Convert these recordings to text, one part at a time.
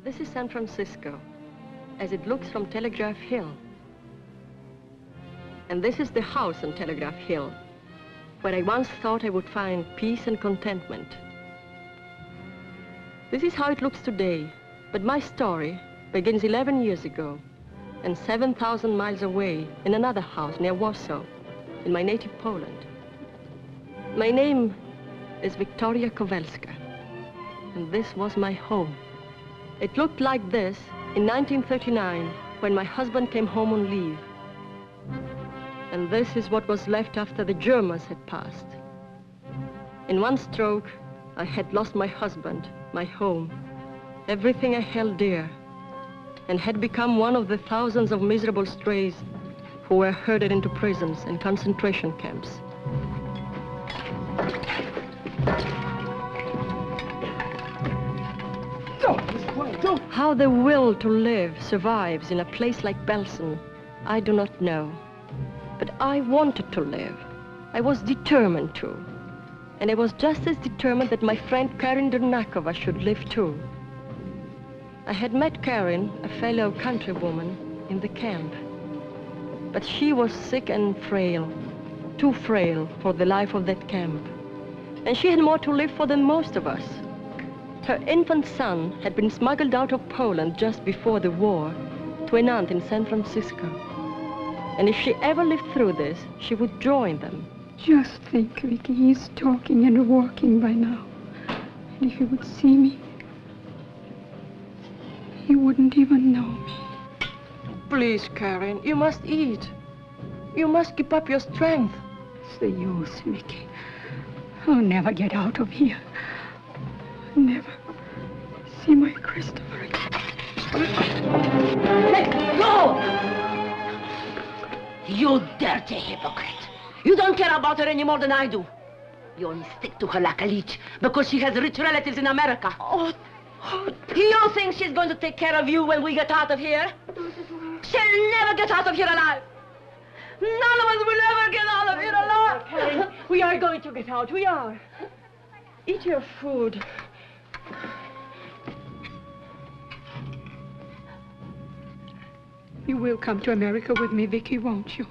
This is San Francisco, as it looks from Telegraph Hill. And this is the house on Telegraph Hill, where I once thought I would find peace and contentment. This is how it looks today, but my story begins 11 years ago, and 7,000 miles away in another house near Warsaw, in my native Poland. My name is Victoria Kowalska, and this was my home. It looked like this in 1939, when my husband came home on leave. And this is what was left after the Germans had passed. In one stroke, I had lost my husband, my home, everything I held dear, and had become one of the thousands of miserable strays who were herded into prisons and concentration camps. How the will to live survives in a place like Belsen, I do not know. But I wanted to live. I was determined to. And I was just as determined that my friend Karin Dernakova should live too. I had met Karin, a fellow countrywoman, in the camp. But she was sick and frail, too frail for the life of that camp. And she had more to live for than most of us. Her infant son had been smuggled out of Poland just before the war to an aunt in San Francisco. And if she ever lived through this, she would join them. Just think, Vicky, he's talking and walking by now. And if he would see me, he wouldn't even know me. Please, Karin, you must eat. You must keep up your strength. It's the use, Vicky. I'll never get out of here. Never see my Christopher again. Let go! You dirty hypocrite. You don't care about her any more than I do. You only stick to her like a leech because she has rich relatives in America. Oh, you think she's going to take care of you when we get out of here? She'll never get out of here alive. None of us will ever get out of here alive. Karin, we are going to get out. We are. Eat your food. You will come to America with me, Vicky, won't you?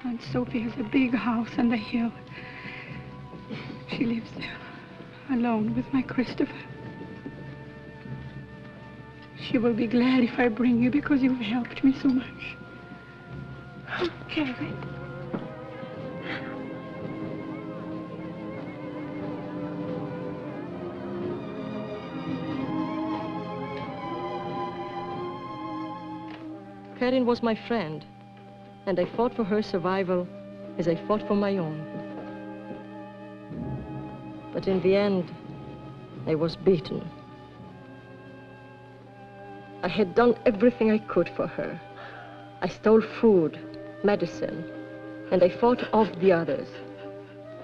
Aunt Sophie has a big house on the hill. She lives there, alone with my Christopher. She will be glad if I bring you because you've helped me so much. Oh, Karin. Karin was my friend, and I fought for her survival as I fought for my own. But in the end, I was beaten. I had done everything I could for her. I stole food, medicine, and I fought off the others.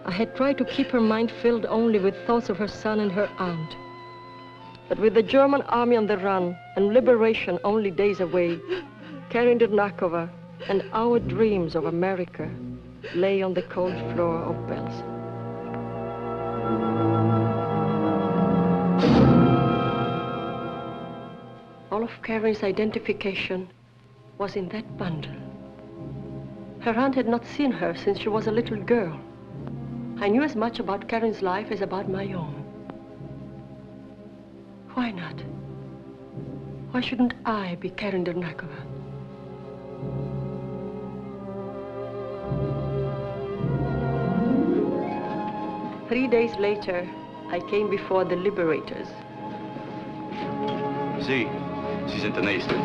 I had tried to keep her mind filled only with thoughts of her son and her aunt. But with the German army on the run and liberation only days away, Karin Dernakova and our dreams of America lay on the cold floor of Belsen. All of Karin's identification was in that bundle. Her aunt had not seen her since she was a little girl. I knew as much about Karin's life as about my own. Why not? Why shouldn't I be Karin Dernakova? Three days later, I came before the liberators. Sie sind der Nächste.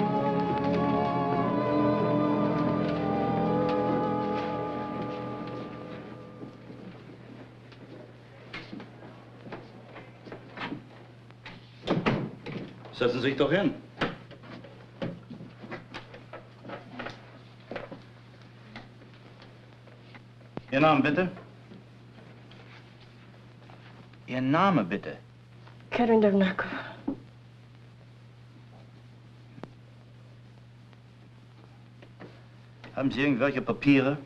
Setzen Sie sich doch hin. Ihr Name bitte? Ihr Name bitte? Karin Dernakova. Haben Sie irgendwelche Papiere?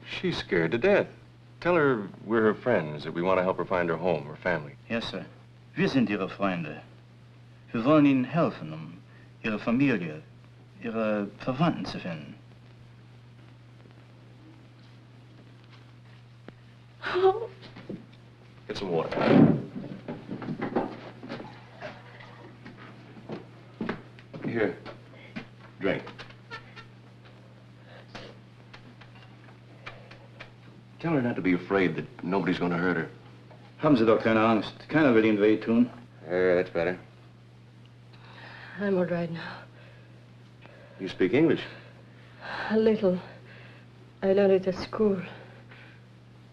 She's scared to death. Tell her we're her friends, that we want to help her find her home, her family. Yes, sir. Wir sind Ihre Freunde. Wir wollen Ihnen helfen, Ihre Familie, Ihre Verwandten zu finden. Oh. Get some water. Here. Drink. Tell her not to be afraid that nobody's going to hurt her. Haben Sie doch keine Angst. Keiner will Ihnen wehtun. That's better. I'm all right now. You speak English? A little. I learned it at school.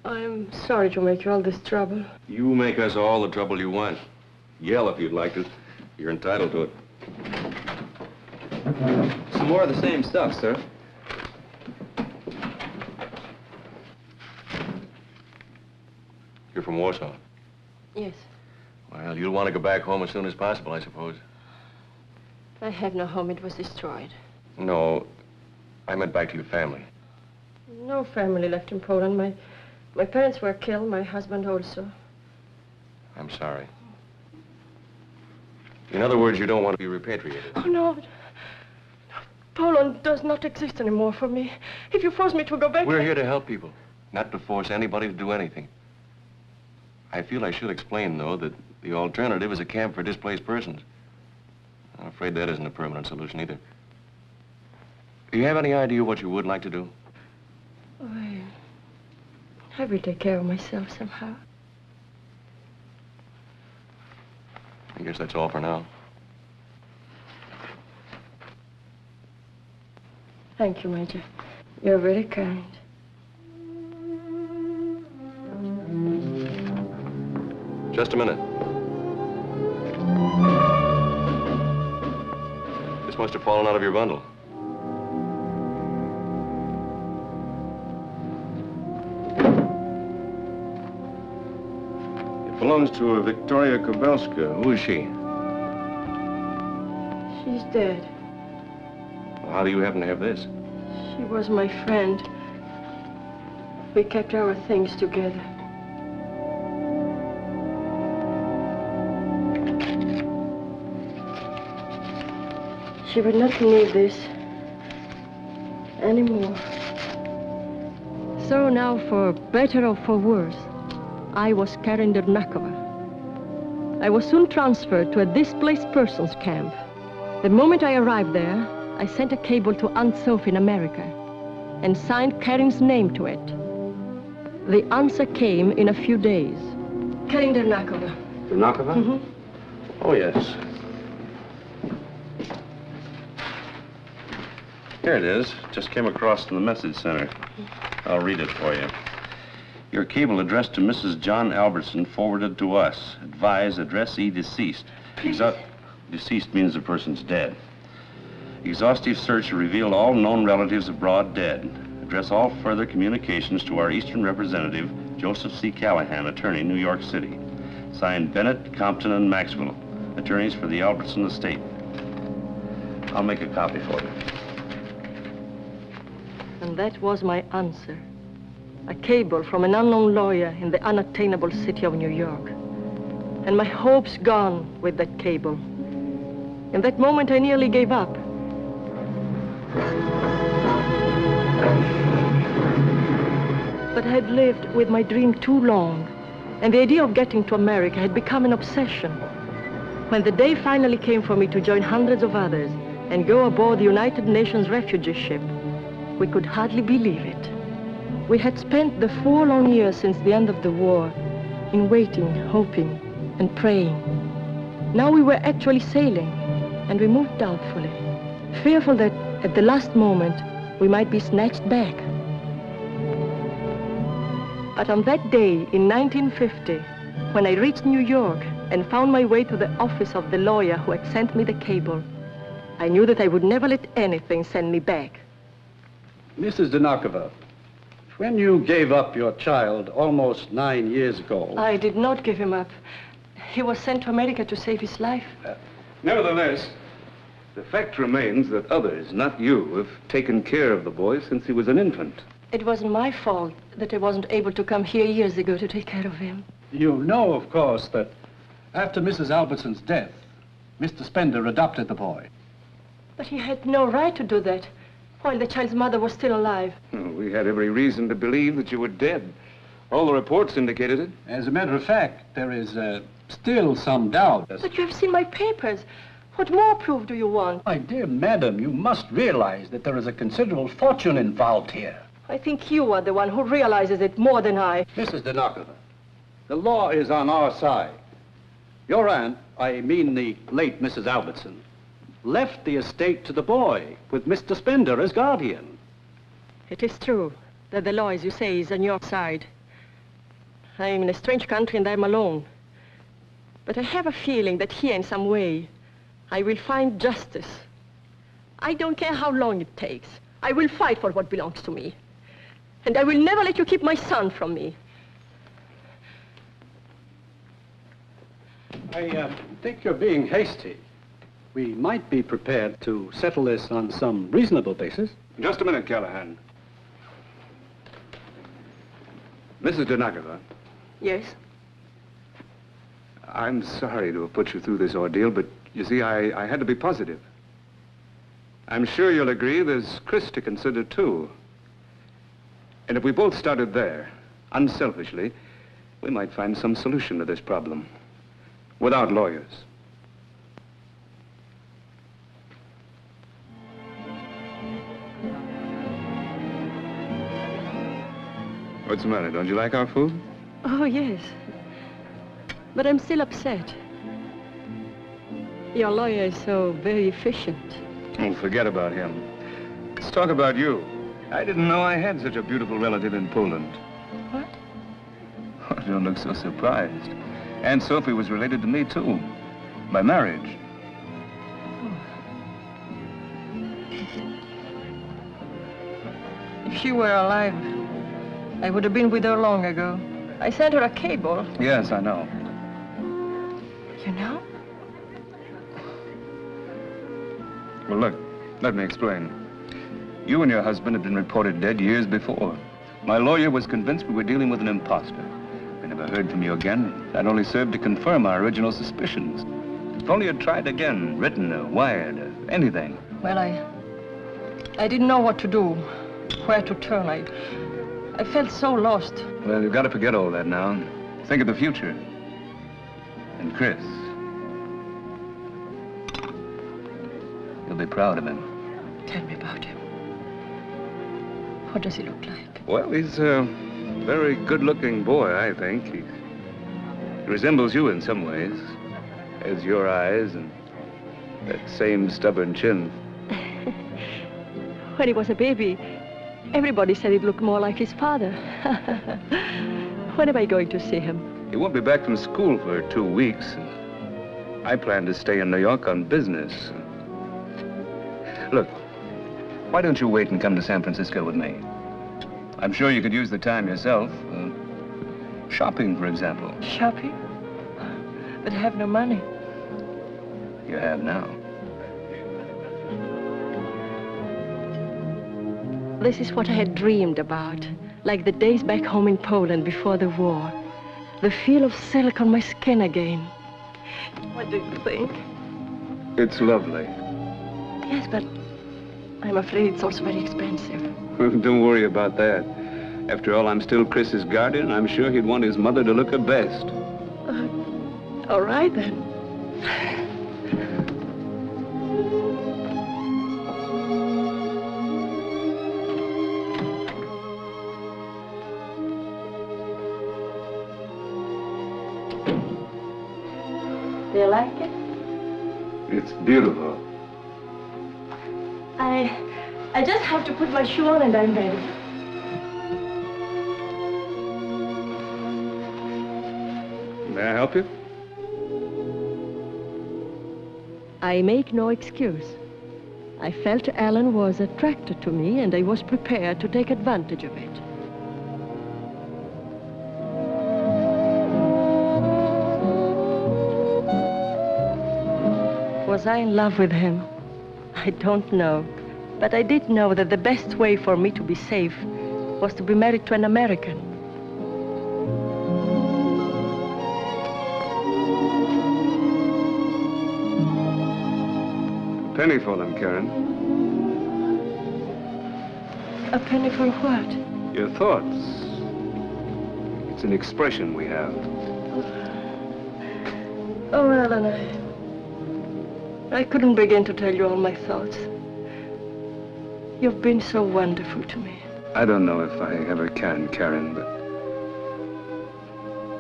I'm sorry to make you all this trouble. You make us all the trouble you want. Yell if you'd like to. You're entitled to it. Some more of the same stuff, sir. You're from Warsaw? Yes. Well, you'll want to go back home as soon as possible, I suppose. I have no home. It was destroyed. No, I meant back to your family. No family left in Poland. My parents were killed, my husband also. I'm sorry. In other words, you don't want to be repatriated. Oh, no. Poland does not exist anymore for me. If you force me to go back... We're here to help people, not to force anybody to do anything. I feel I should explain, though, that the alternative is a camp for displaced persons. I'm afraid that isn't a permanent solution, either. Do you have any idea what you would like to do? Oh, I will take care of myself somehow. I guess that's all for now. Thank you, Major. You're very kind. Just a minute. This must have fallen out of your bundle. It belongs to a Victoria Kobelska. Who is she? She's dead. Well, how do you happen to have this? She was my friend. We kept our things together. She would not need this anymore. So now, for better or for worse, I was Karen Dernakova. I was soon transferred to a displaced persons camp. The moment I arrived there, I sent a cable to Aunt Sophie in America and signed Karen's name to it. The answer came in a few days. Karen Dernakova. Dernakova? Mm-hmm. Oh, yes. Here it is. Just came across from the message center. I'll read it for you. Your cable addressed to Mrs. John Albertson forwarded to us. Advise addressee deceased. Deceased means the person's dead. Exhaustive search revealed all known relatives abroad dead. Address all further communications to our Eastern representative, Joseph C. Callahan, attorney, New York City. Signed Bennett, Compton, and Maxwell, attorneys for the Albertson estate. I'll make a copy for you. And that was my answer. A cable from an unknown lawyer in the unattainable city of New York. And my hopes gone with that cable. In that moment, I nearly gave up. But I had lived with my dream too long, and the idea of getting to America had become an obsession. When the day finally came for me to join hundreds of others and go aboard the United Nations refugee ship, we could hardly believe it. We had spent the 4 long years since the end of the war in waiting, hoping, and praying. Now we were actually sailing, and we moved doubtfully, fearful that at the last moment we might be snatched back. But on that day in 1950, when I reached New York and found my way to the office of the lawyer who had sent me the cable, I knew that I would never let anything send me back. Mrs. Dernakova, when you gave up your child almost 9 years ago... I did not give him up. He was sent to America to save his life. Nevertheless, the fact remains that others, not you, have taken care of the boy since he was an infant. It wasn't my fault that I wasn't able to come here years ago to take care of him. You know, of course, that After Mrs. Albertson's death, Mr. Spender adopted the boy. But he had no right to do that while the child's mother was still alive. We had every reason to believe that you were dead. All the reports indicated it. As a matter of fact, there is still some doubt. But you have seen my papers. What more proof do you want? My dear madam, you must realize that there is a considerable fortune involved here. I think you are the one who realizes it more than I. Mrs. Dinakova, the law is on our side. Your aunt, I mean the late Mrs. Albertson, left the estate to the boy with Mr. Spender as guardian. It is true that the law, as you say, is on your side. I am in a strange country and I'm alone. But I have a feeling that here in some way I will find justice. I don't care how long it takes. I will fight for what belongs to me. And I will never let you keep my son from me. I think you're being hasty. We might be prepared to settle this on some reasonable basis. Just a minute, Callahan. Mrs. Dinakova. Yes? I'm sorry to have put you through this ordeal, but you see, I had to be positive. I'm sure you'll agree there's Chris to consider, too. And if we both started there, unselfishly, we might find some solution to this problem. Without lawyers. What's the matter? Don't you like our food? Oh, yes. But I'm still upset. Your lawyer is so very efficient. Oh, forget about him. Let's talk about you. I didn't know I had such a beautiful relative in Poland. What? Oh, don't look so surprised. Aunt Sophie was related to me, too. By marriage. If she were alive, I would have been with her long ago. I sent her a cable. Yes, I know. You know? Well, look, let me explain. You and your husband had been reported dead years before. My lawyer was convinced we were dealing with an imposter. We never heard from you again. That only served to confirm our original suspicions. If only you'd tried again, written or wired or anything. Well, I didn't know what to do, where to turn. I felt so lost. Well, you've got to forget all that now. Think of the future. And Chris. You'll be proud of him. Tell me about him. What does he look like? Well, he's a very good-looking boy, I think. He resembles you in some ways. Has your eyes and that same stubborn chin. When he was a baby, everybody said he'd look more like his father. When am I going to see him? He won't be back from school for 2 weeks. And I plan to stay in New York on business. Look, why don't you wait and come to San Francisco with me? I'm sure you could use the time yourself. Shopping, for example. Shopping? But I have no money. You have now. This is what I had dreamed about, like the days back home in Poland before the war. The feel of silk on my skin again. What do you think? It's lovely. Yes, but I'm afraid it's also very expensive. Don't worry about that. After all, I'm still Chris's guardian. I'm sure he'd want his mother to look her best. All right, then. Do you like it? It's beautiful. I just have to put my shoe on and I'm ready. May I help you? I make no excuse. I felt Alan was attracted to me and I was prepared to take advantage of it. Was I in love with him? I don't know. But I did know that the best way for me to be safe was to be married to an American. penny for them, Karen. A penny for what? Your thoughts. It's an expression we have. Oh, Ellen, I couldn't begin to tell you all my thoughts. You've been so wonderful to me. I don't know if I ever can, Karen, but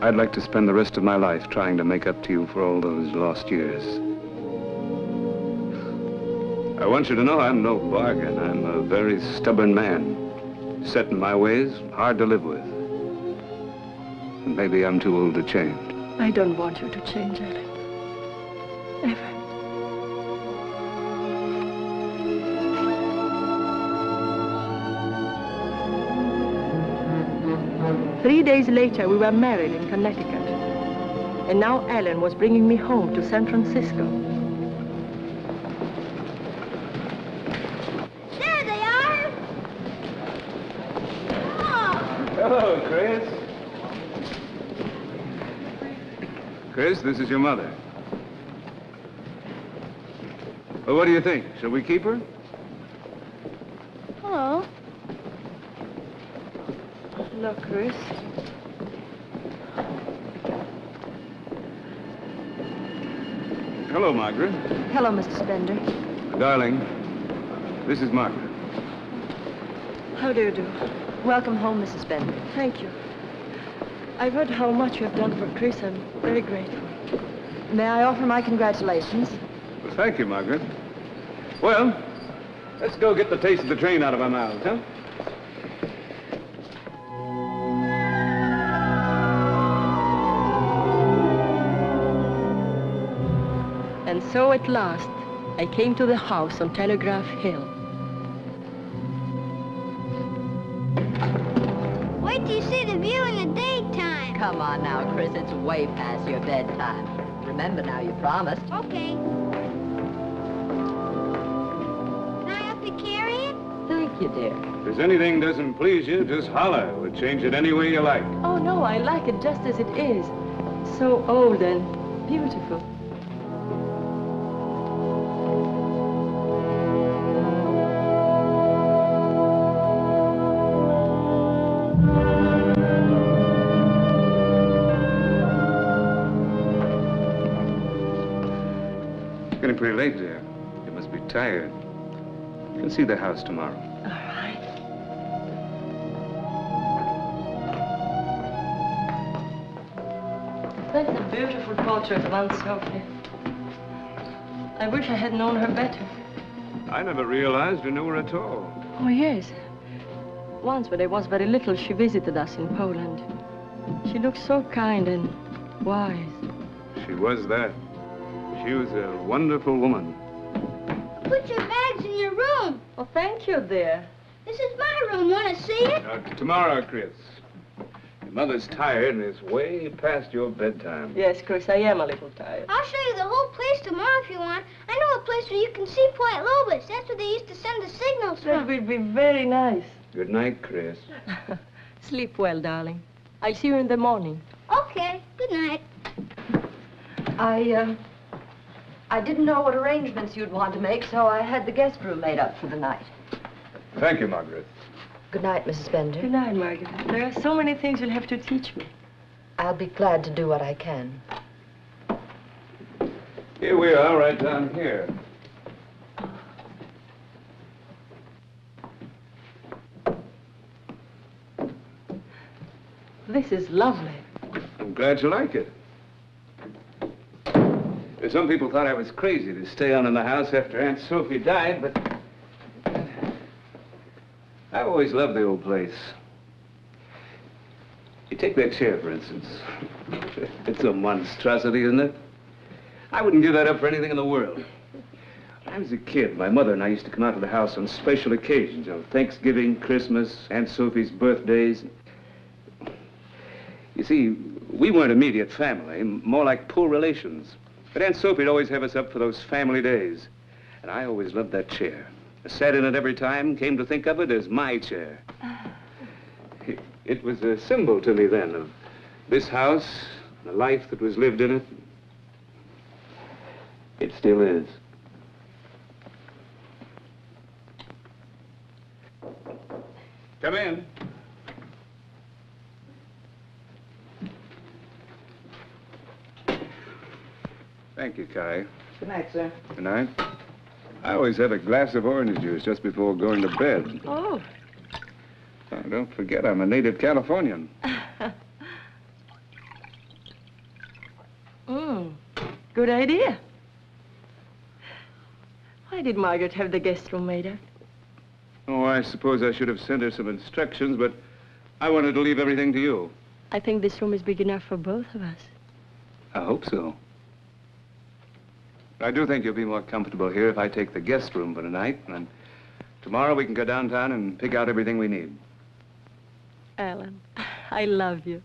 I'd like to spend the rest of my life trying to make up to you for all those lost years. I want you to know I'm no bargain. I'm a very stubborn man. Set in my ways, hard to live with. And maybe I'm too old to change. I don't want you to change, Ellen. Ever. 3 days later, we were married in Connecticut. And now Ellen was bringing me home to San Francisco. There they are! Oh. Hello, Chris. Chris, this is your mother. Well, what do you think? Shall we keep her? Hello. Look, Chris. Hello, Margaret. Hello, Mr. Spender. Darling, this is Margaret. How do you do? Welcome home, Mrs. Spender. Thank you. I've heard how much you have done for Chris. I'm very grateful. May I offer my congratulations? Well, thank you, Margaret. Well, let's go get the taste of the train out of our mouths, huh? And so at last, I came to the house on Telegraph Hill. Wait till you see the view in the daytime. Come on now, Chris. It's way past your bedtime. Remember now, you promised. Okay. Can I help you carry it? Thank you, dear. If there's anything doesn't please you, just holler. We'll change it any way you like. Oh, no, I like it just as it is. So old and beautiful. It's getting pretty late, dear. You must be tired. You can see the house tomorrow. All right. That's a beautiful portrait of Aunt Sophie. I wish I had known her better. I never realized you knew her at all. Oh, yes. Once, when I was very little, she visited us in Poland. She looked so kind and wise. She was that. She was a wonderful woman. Put your bags in your room. Oh, thank you, dear. This is my room. Want to see it? Tomorrow, Chris. Your mother's tired and it's way past your bedtime. Yes, Chris, I am a little tired. I'll show you the whole place tomorrow if you want. I know a place where you can see Point Lobos. That's where they used to send the signals That from. will be very nice. Good night, Chris. Sleep well, darling. I'll see you in the morning. Okay. Good night. I didn't know what arrangements you'd want to make, so I had the guest room made up for the night. Thank you, Margaret. Good night, Mrs. Spender. Good night, Margaret. There are so many things you'll have to teach me. I'll be glad to do what I can. Here we are, right down here. This is lovely. I'm glad you like it. Some people thought I was crazy to stay on in the house after Aunt Sophie died, but I've always loved the old place. You take that chair, for instance. It's a monstrosity, isn't it? I wouldn't give that up for anything in the world. When I was a kid, my mother and I used to come out to the house on special occasions, Thanksgiving, Christmas, Aunt Sophie's birthdays. You see, we weren't immediate family, more like poor relations. But Aunt Sophie'd always have us up for those family days. And I always loved that chair. I sat in it every time, came to think of it as my chair. It was a symbol to me then of this house, the life that was lived in it. It still is. Come in. Thank you, Kai. Good night, sir. Good night. I always have a glass of orange juice just before going to bed. Oh. Oh, don't forget, I'm a native Californian. Good idea. Why did Margaret have the guest room made up? Oh, I suppose I should have sent her some instructions, but I wanted to leave everything to you. I think this room is big enough for both of us. I hope so. I do think you'll be more comfortable here if I take the guest room for tonight, and then tomorrow we can go downtown and pick out everything we need. Alan, I love you.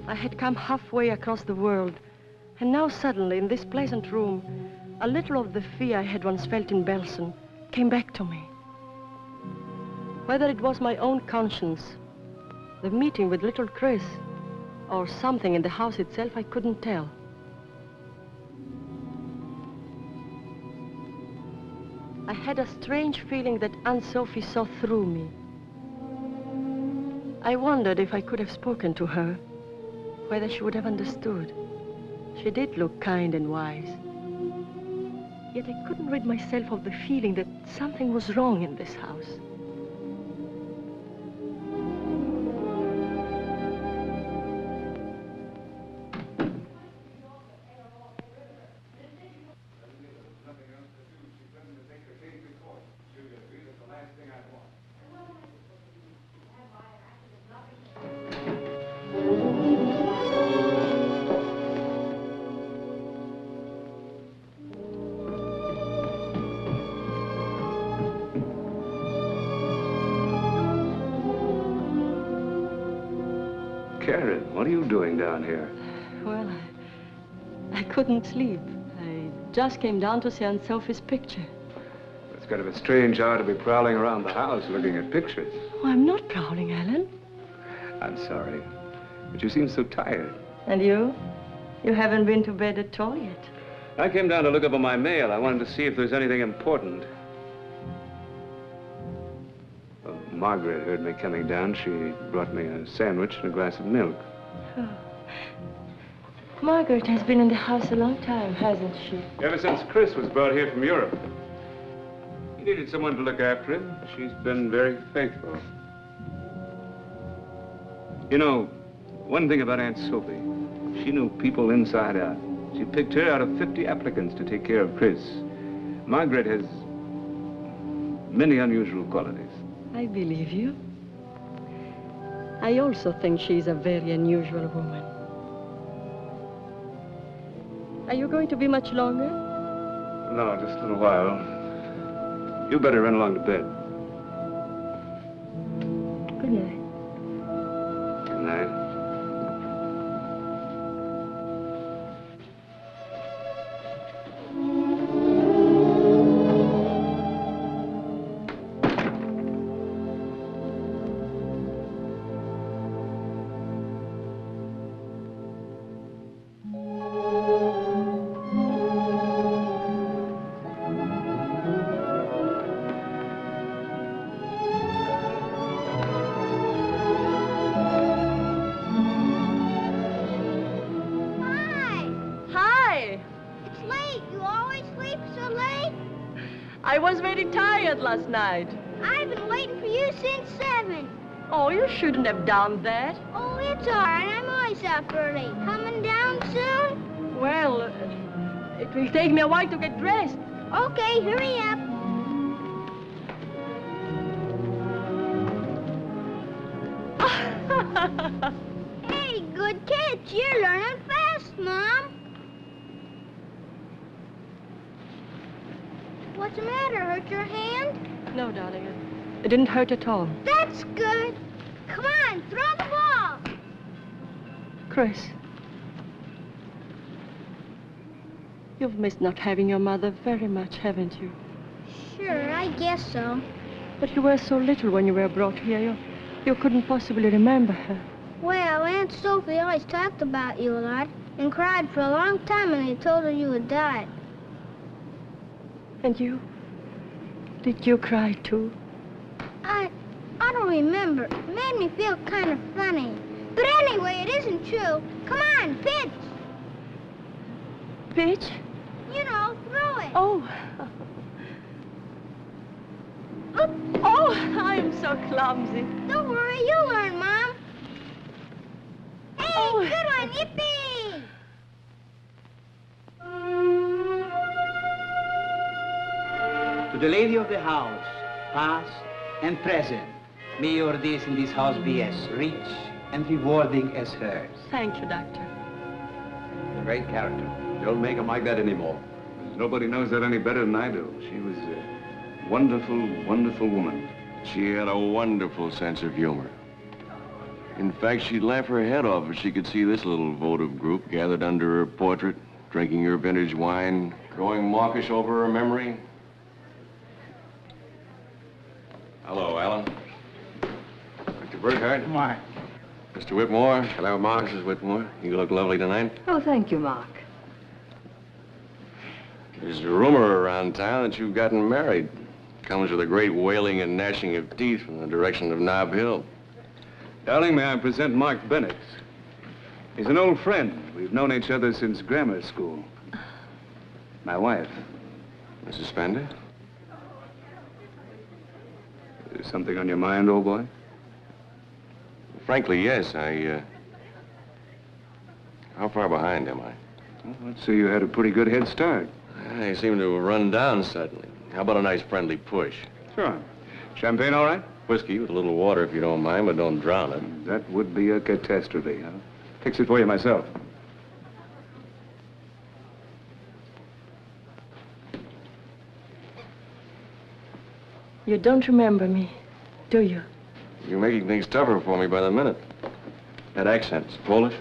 I had come halfway across the world, and now suddenly, in this pleasant room, a little of the fear I had once felt in Belsen came back to me. Whether it was my own conscience, the meeting with little Chris, or something in the house itself, I couldn't tell. I had a strange feeling that Aunt Sophie saw through me. I wondered if I could have spoken to her, whether she would have understood. She did look kind and wise. Yet I couldn't rid myself of the feeling that something was wrong in this house. Karen, what are you doing down here? Well, I couldn't sleep. I just came down to see Aunt Sophie's picture. It's kind of a strange hour to be prowling around the house looking at pictures. Oh, I'm not prowling, Alan. I'm sorry, but you seem so tired. And you? You haven't been to bed at all yet. I came down to look over my mail. I wanted to see if there's anything important. Well, Margaret heard me coming down. She brought me a sandwich and a glass of milk. Oh. Margaret has been in the house a long time, hasn't she? Ever since Chris was brought here from Europe. He needed someone to look after him. She's been very faithful. You know, one thing about Aunt Sophie, she knew people inside out. She picked her out of 50 applicants to take care of Chris. Margaret has many unusual qualities. I believe you. I also think she's a very unusual woman. Are you going to be much longer? No, just a little while. You better run along to bed. Good night. Good night. I was very tired last night. I've been waiting for you since 7. Oh, you shouldn't have done that. Oh, it's all right. I'm always up early. Coming down soon? Well, it will take me a while to get dressed. Okay, hurry up. Hey, good kids. You're learning fast, Mom. What's the matter? Hurt your hand? No, darling. It didn't hurt at all. That's good. Come on, throw the ball. Chris. You've missed not having your mother very much, haven't you? Sure, I guess so. But you were so little when you were brought here. You couldn't possibly remember her. Well, Aunt Sophie always talked about you a lot and cried for a long time when they told her you had died. And you? Did you cry too? I don't remember. It made me feel kind of funny. But anyway, it isn't true. Come on, pitch. Pitch? You know, throw it. Oh. Oops. Oh, I'm so clumsy. Don't worry, you'll learn, Mom. Hey, Oh. good one, yippee! To the lady of the house, past and present, may your days in this house be as rich and rewarding as hers. Thank you, Doctor. A great character. Don't make him like that anymore. Nobody knows that any better than I do. She was a wonderful, wonderful woman. She had a wonderful sense of humor. In fact, she'd laugh her head off if she could see this little votive group gathered under her portrait, drinking her vintage wine, growing mawkish over her memory. Hello, Alan. Dr. Burkhardt. Mark. Mr. Whitmore. Hello, Mark. Mrs. Whitmore. You look lovely tonight. Oh, thank you, Mark. There's a rumor around town that you've gotten married. Comes with a great wailing and gnashing of teeth from the direction of Nob Hill. Darling, may I present Mark Bennett? He's an old friend. We've known each other since grammar school. My wife. Mrs. Spender? Is there something on your mind, old boy? Frankly, yes. How far behind am I? Well, I'd say you had a pretty good head start. I seem to have run down suddenly. How about a nice friendly push? Sure. Champagne all right? Whiskey with a little water if you don't mind, but don't drown it. That would be a catastrophe. I'll fix it for you myself. You don't remember me, do you? You're making things tougher for me by the minute. That accent's Polish.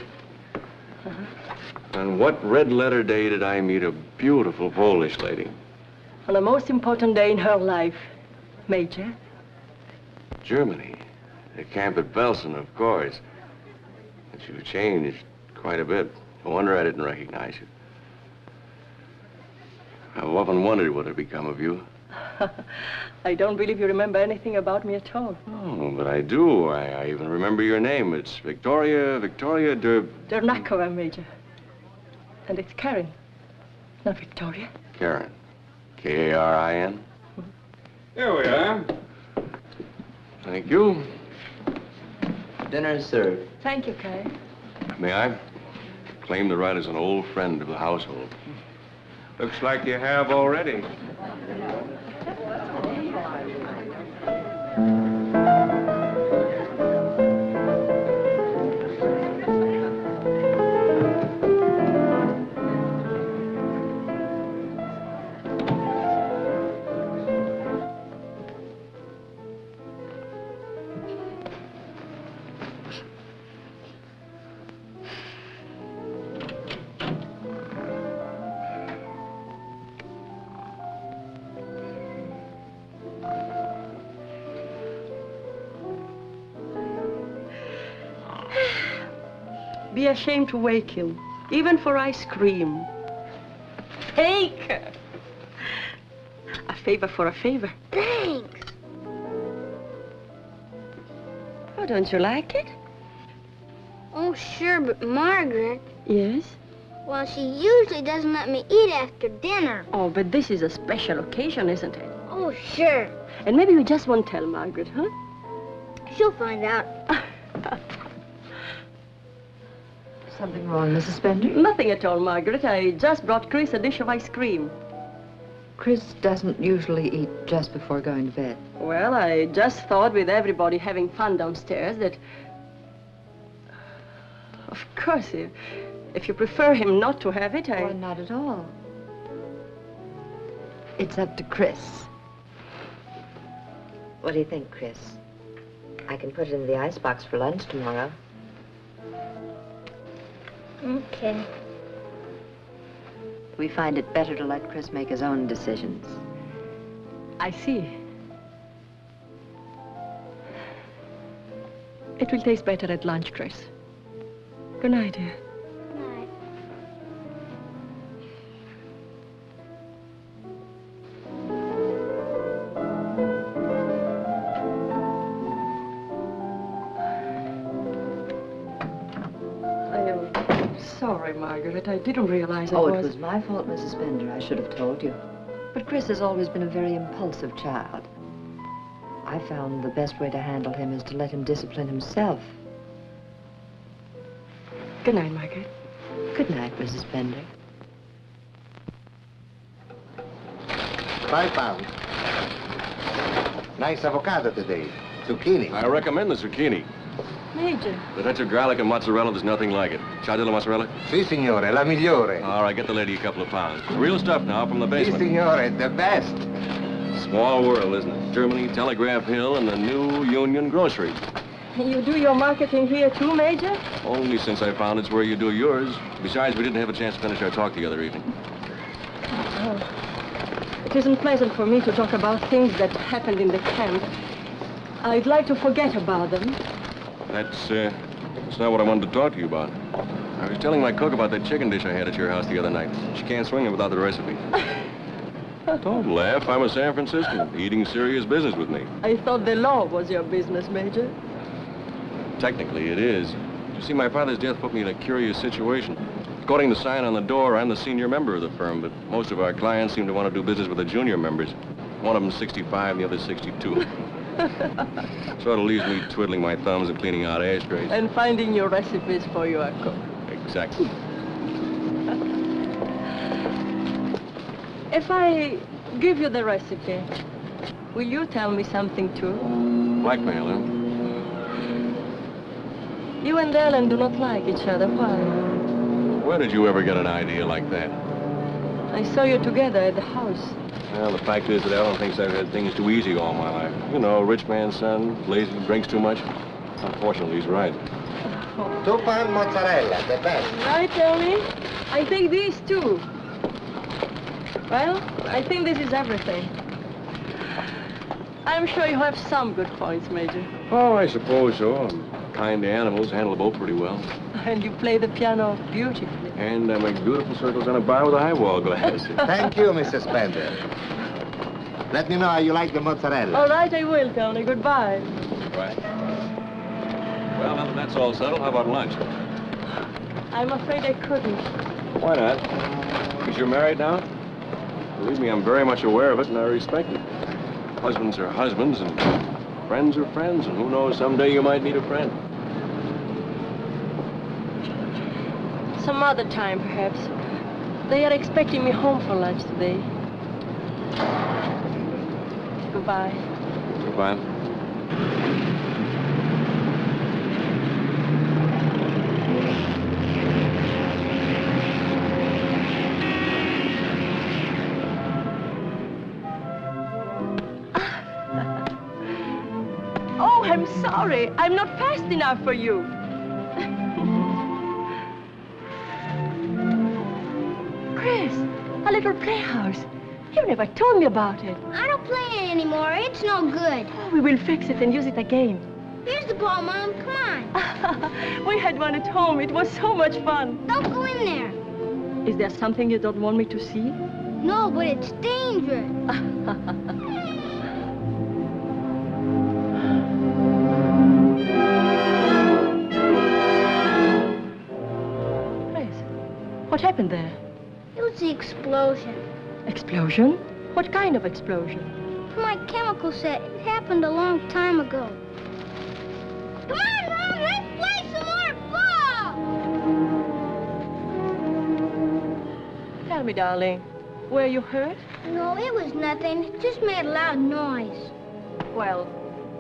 On what red letter day did I meet a beautiful Polish lady? On the most important day in her life, Major. Germany. The camp at Belsen, of course. But you've changed quite a bit. No wonder I didn't recognize you. I've often wondered what had become of you. I don't believe you remember anything about me at all. Oh, but I do. I even remember your name. It's Victoria Dernakova, Major. And it's Karen, not Victoria. Karen. K-A-R-I-N? Here we are. Thank you. Dinner is served. Thank you, Karen. May I claim the right as an old friend of the household? Looks like you have already. Be ashamed to wake him, even for ice cream. Take! A favor for a favor. Thanks. Oh, don't you like it? Oh, sure, but Margaret, Yes? well, she usually doesn't let me eat after dinner. Oh, but this is a special occasion, isn't it? Oh, sure. And maybe you just won't tell Margaret, huh? She'll find out. Something wrong, Mrs. Spender? Nothing at all, Margaret. I just brought Chris a dish of ice cream. Chris doesn't usually eat just before going to bed. Well, I just thought with everybody having fun downstairs that... Of course, if you prefer him not to have it, Oh, not at all. It's up to Chris. What do you think, Chris? I can put it in the icebox for lunch tomorrow. Okay. We find it better to let Chris make his own decisions. I see. It will taste better at lunch, Chris. Good night, dear. Night. I am sorry, Margaret. I didn't realize It was my fault, Mrs. Bender. I should have told you. But Chris has always been a very impulsive child. I found the best way to handle him is to let him discipline himself. Good night, Margaret. Good night, Mrs. Bender. £5. Nice avocado today. Zucchini. I recommend the zucchini. Major. The touch of garlic and mozzarella, there's nothing like it. Ciao della mozzarella? Si, signore, la migliore. All right, get the lady a couple of pounds. Real stuff now from the basement. Si, signore, the best. Small world, isn't it? Germany, Telegraph Hill, and the new Union Grocery. You do your marketing here too, Major? Only since I found it's where you do yours. Besides, we didn't have a chance to finish our talk the other evening. Oh. It isn't pleasant for me to talk about things that happened in the camp. I'd like to forget about them. That's not what I wanted to talk to you about. I was telling my cook about that chicken dish I had at your house the other night. She can't swing it without the recipe. Don't laugh. I'm a San Franciscan, eating serious business with me. I thought the law was your business, Major. Technically, it is. You see, my father's death put me in a curious situation. According to the sign on the door, I'm the senior member of the firm, but most of our clients seem to want to do business with the junior members. One of them's 65 and the other's 62. Sort of leaves me twiddling my thumbs and cleaning out ashtrays. And finding your recipes for your cook. Exactly. If I give you the recipe, will you tell me something too? Blackmail, huh? You and Ellen do not like each other. Why? Where did you ever get an idea like that? I saw you together at the house. Well, the fact is that Ellen thinks I've had things too easy all my life. You know, rich man's son, lazy, drinks too much. Unfortunately, he's right. £2 mozzarella, the best. Right, Ellie? I take these too. Well, I think this is everything. I'm sure you have some good points, Major. Oh, I suppose so. Kind animals handle a boat pretty well. And you play the piano beautifully. And I make beautiful circles on a bar with a highball glass. Thank you, Mrs. Bender. Let me know how you like the mozzarella. All right, I will, Tony. Goodbye. Right. Well, now that that's all settled, how about lunch? I'm afraid I couldn't. Why not? Because you're married now? Believe me, I'm very much aware of it, and I respect it. Husbands are husbands, and friends are friends, and who knows, someday you might meet a friend. Some other time, perhaps. They are expecting me home for lunch today. Goodbye. Goodbye. Oh, I'm sorry. I'm not fast enough for you. Chris, a little playhouse. You never told me about it. I don't play it anymore. It's no good. Oh, we will fix it and use it again. Here's the ball, Mom. Come on. We had one at home. It was so much fun. Don't go in there. Is there something you don't want me to see? No, but it's dangerous. Chris, what happened there? It was the explosion. Explosion? What kind of explosion? For my chemical set, it happened a long time ago. Come on, Mom, let's play some more ball! Tell me, darling, were you hurt? No, it was nothing. It just made a loud noise. Well,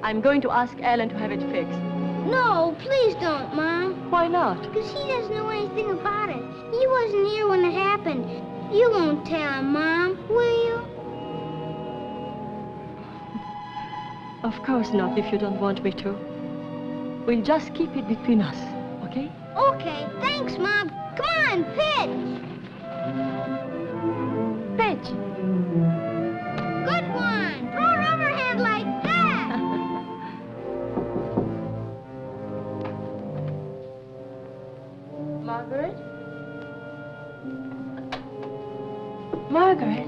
I'm going to ask Alan to have it fixed. No, please don't, Mom. Why not? Because he doesn't know anything about it. He wasn't here when it happened. You won't tell him, Mom, will you? Of course not, if you don't want me to. We'll just keep it between us, okay? Okay, thanks, Mom. Come on, pitch! pitch. Good one. Throw an overhand like that. Margaret? Margaret?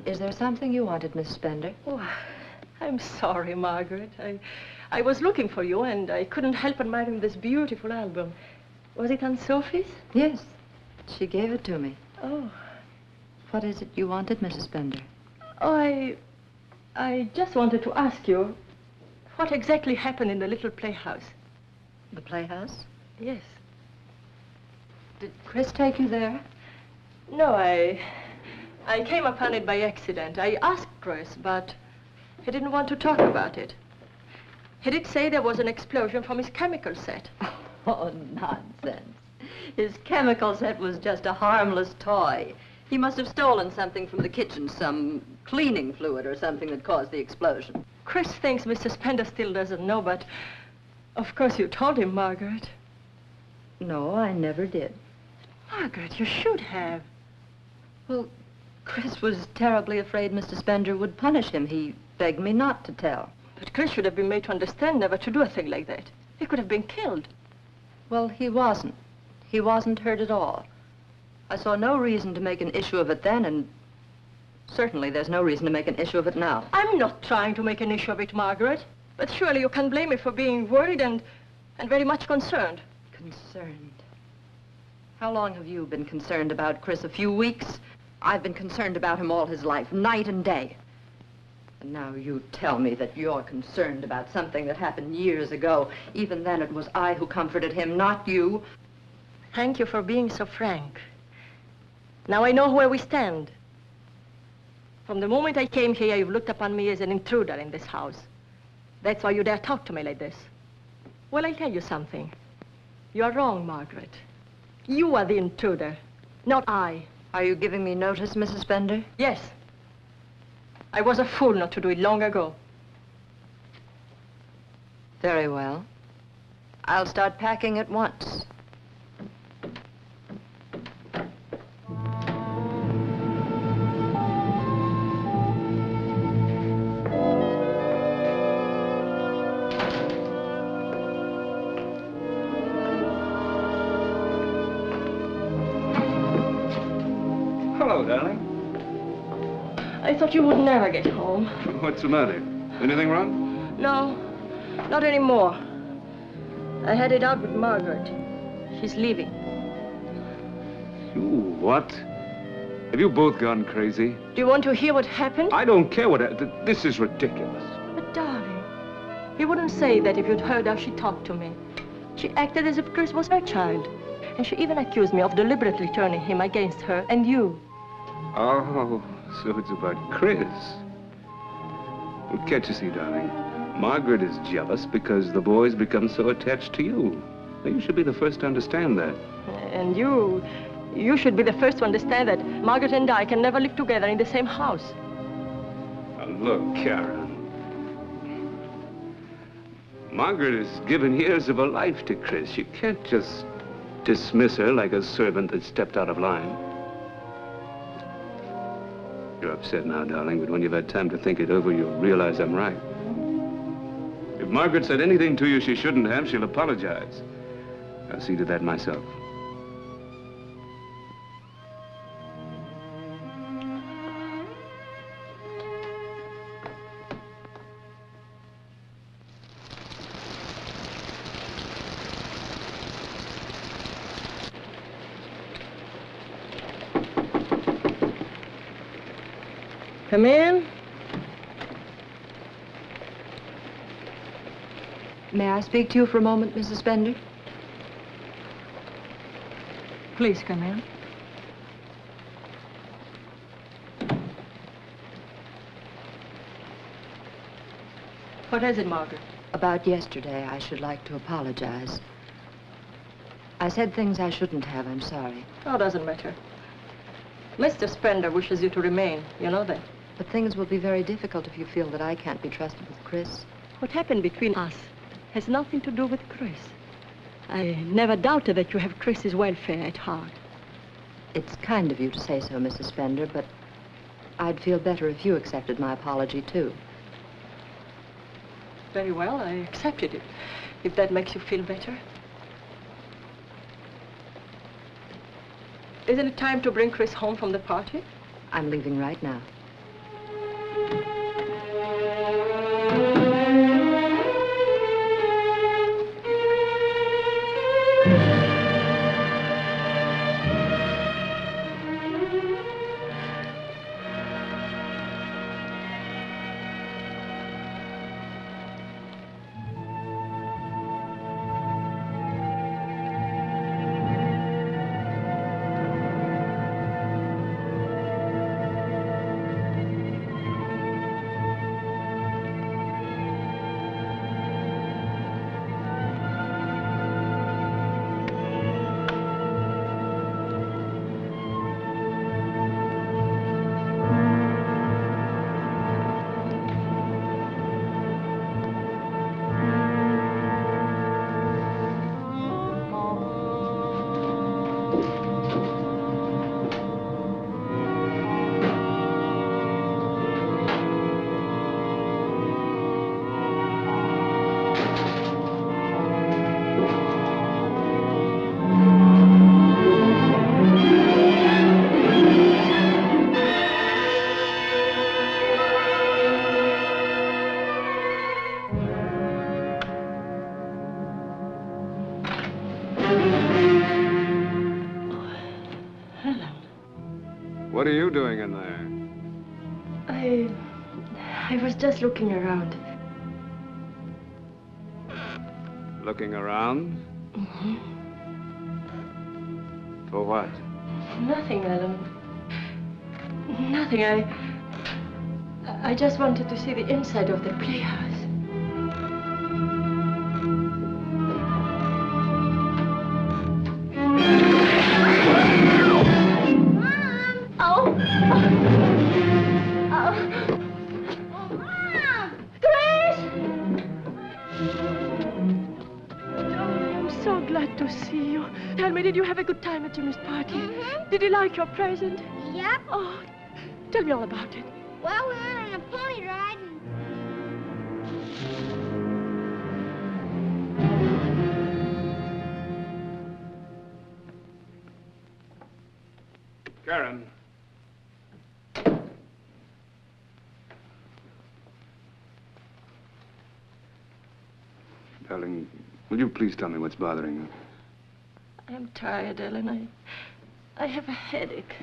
Is there something you wanted, Miss Spender? Oh, I'm sorry, Margaret. I was looking for you, and I couldn't help admiring this beautiful album. Was it Aunt Sophie's? Yes. She gave it to me. Oh. What is it you wanted, Mrs. Spender? Oh, I just wanted to ask you what exactly happened in the little playhouse. The playhouse? Yes. Did Chris take you there? No, I came upon it by accident. I asked Chris, but he didn't want to talk about it. He did say there was an explosion from his chemical set. Oh, nonsense. His chemical set was just a harmless toy. He must have stolen something from the kitchen, some cleaning fluid or something that caused the explosion. Chris thinks Mr. Spender still doesn't know, but of course you told him, Margaret. No, I never did. Margaret, you should have. Well, Chris was terribly afraid Mr. Spender would punish him. He begged me not to tell. But Chris should have been made to understand never to do a thing like that. He could have been killed. Well, he wasn't. He wasn't hurt at all. I saw no reason to make an issue of it then, and certainly there's no reason to make an issue of it now. I'm not trying to make an issue of it, Margaret. But surely you can blame me for being worried and very much concerned. Concerned? How long have you been concerned about Chris? A few weeks? I've been concerned about him all his life, night and day. And now you tell me that you're concerned about something that happened years ago. Even then, it was I who comforted him, not you. Thank you for being so frank. Now I know where we stand. From the moment I came here, you've looked upon me as an intruder in this house. That's why you dare talk to me like this. Well, I'll tell you something. You are wrong, Margaret. You are the intruder, not I. Are you giving me notice, Mrs. Spender? Yes. I was a fool not to do it long ago. Very well. I'll start packing at once. Hello, darling. I thought you would never get home. What's the matter? Anything wrong? No, not anymore. I had it out with Margaret. She's leaving. You what? Have you both gone crazy? Do you want to hear what happened? I don't care what... This is ridiculous. But darling, you wouldn't say that if you'd heard how she talked to me. She acted as if Chris was her child. And she even accused me of deliberately turning him against her and you. Oh, so it's about Chris. Well, can't you see, darling? Margaret is jealous because the boy's become so attached to you. Now, you should be the first to understand that. And you should be the first to understand that Margaret and I can never live together in the same house. Now, look, Karen. Margaret has given years of her life to Chris. You can't just dismiss her like a servant that stepped out of line. You're upset now, darling, but when you've had time to think it over, you'll realize I'm right. If Margaret said anything to you she shouldn't have, she'll apologize. I'll see to that myself. Come in. May I speak to you for a moment, Mrs. Spender? Please come in. What is it, Margaret? About yesterday, I should like to apologize. I said things I shouldn't have. I'm sorry. Oh, doesn't matter. Mr. Spender wishes you to remain. You know that. But things will be very difficult if you feel that I can't be trusted with Chris. What happened between us has nothing to do with Chris. I never doubted that you have Chris's welfare at heart. It's kind of you to say so, Mrs. Spender, but I'd feel better if you accepted my apology, too. Very well, I accepted it, if that makes you feel better. Isn't it time to bring Chris home from the party? I'm leaving right now. What are you doing in there? I was just looking around. Looking around? Mm-hmm. For what? Nothing, Alan. Nothing. I just wanted to see the inside of the playhouse. To see you. Tell me, did you have a good time at Jimmy's party? Mm-hmm. Did he like your present? Yep. Oh, tell me all about it. Well, we went on a pony ride Karen. Darling, will you please tell me what's bothering you? I'm tired, Ellen. I have a headache.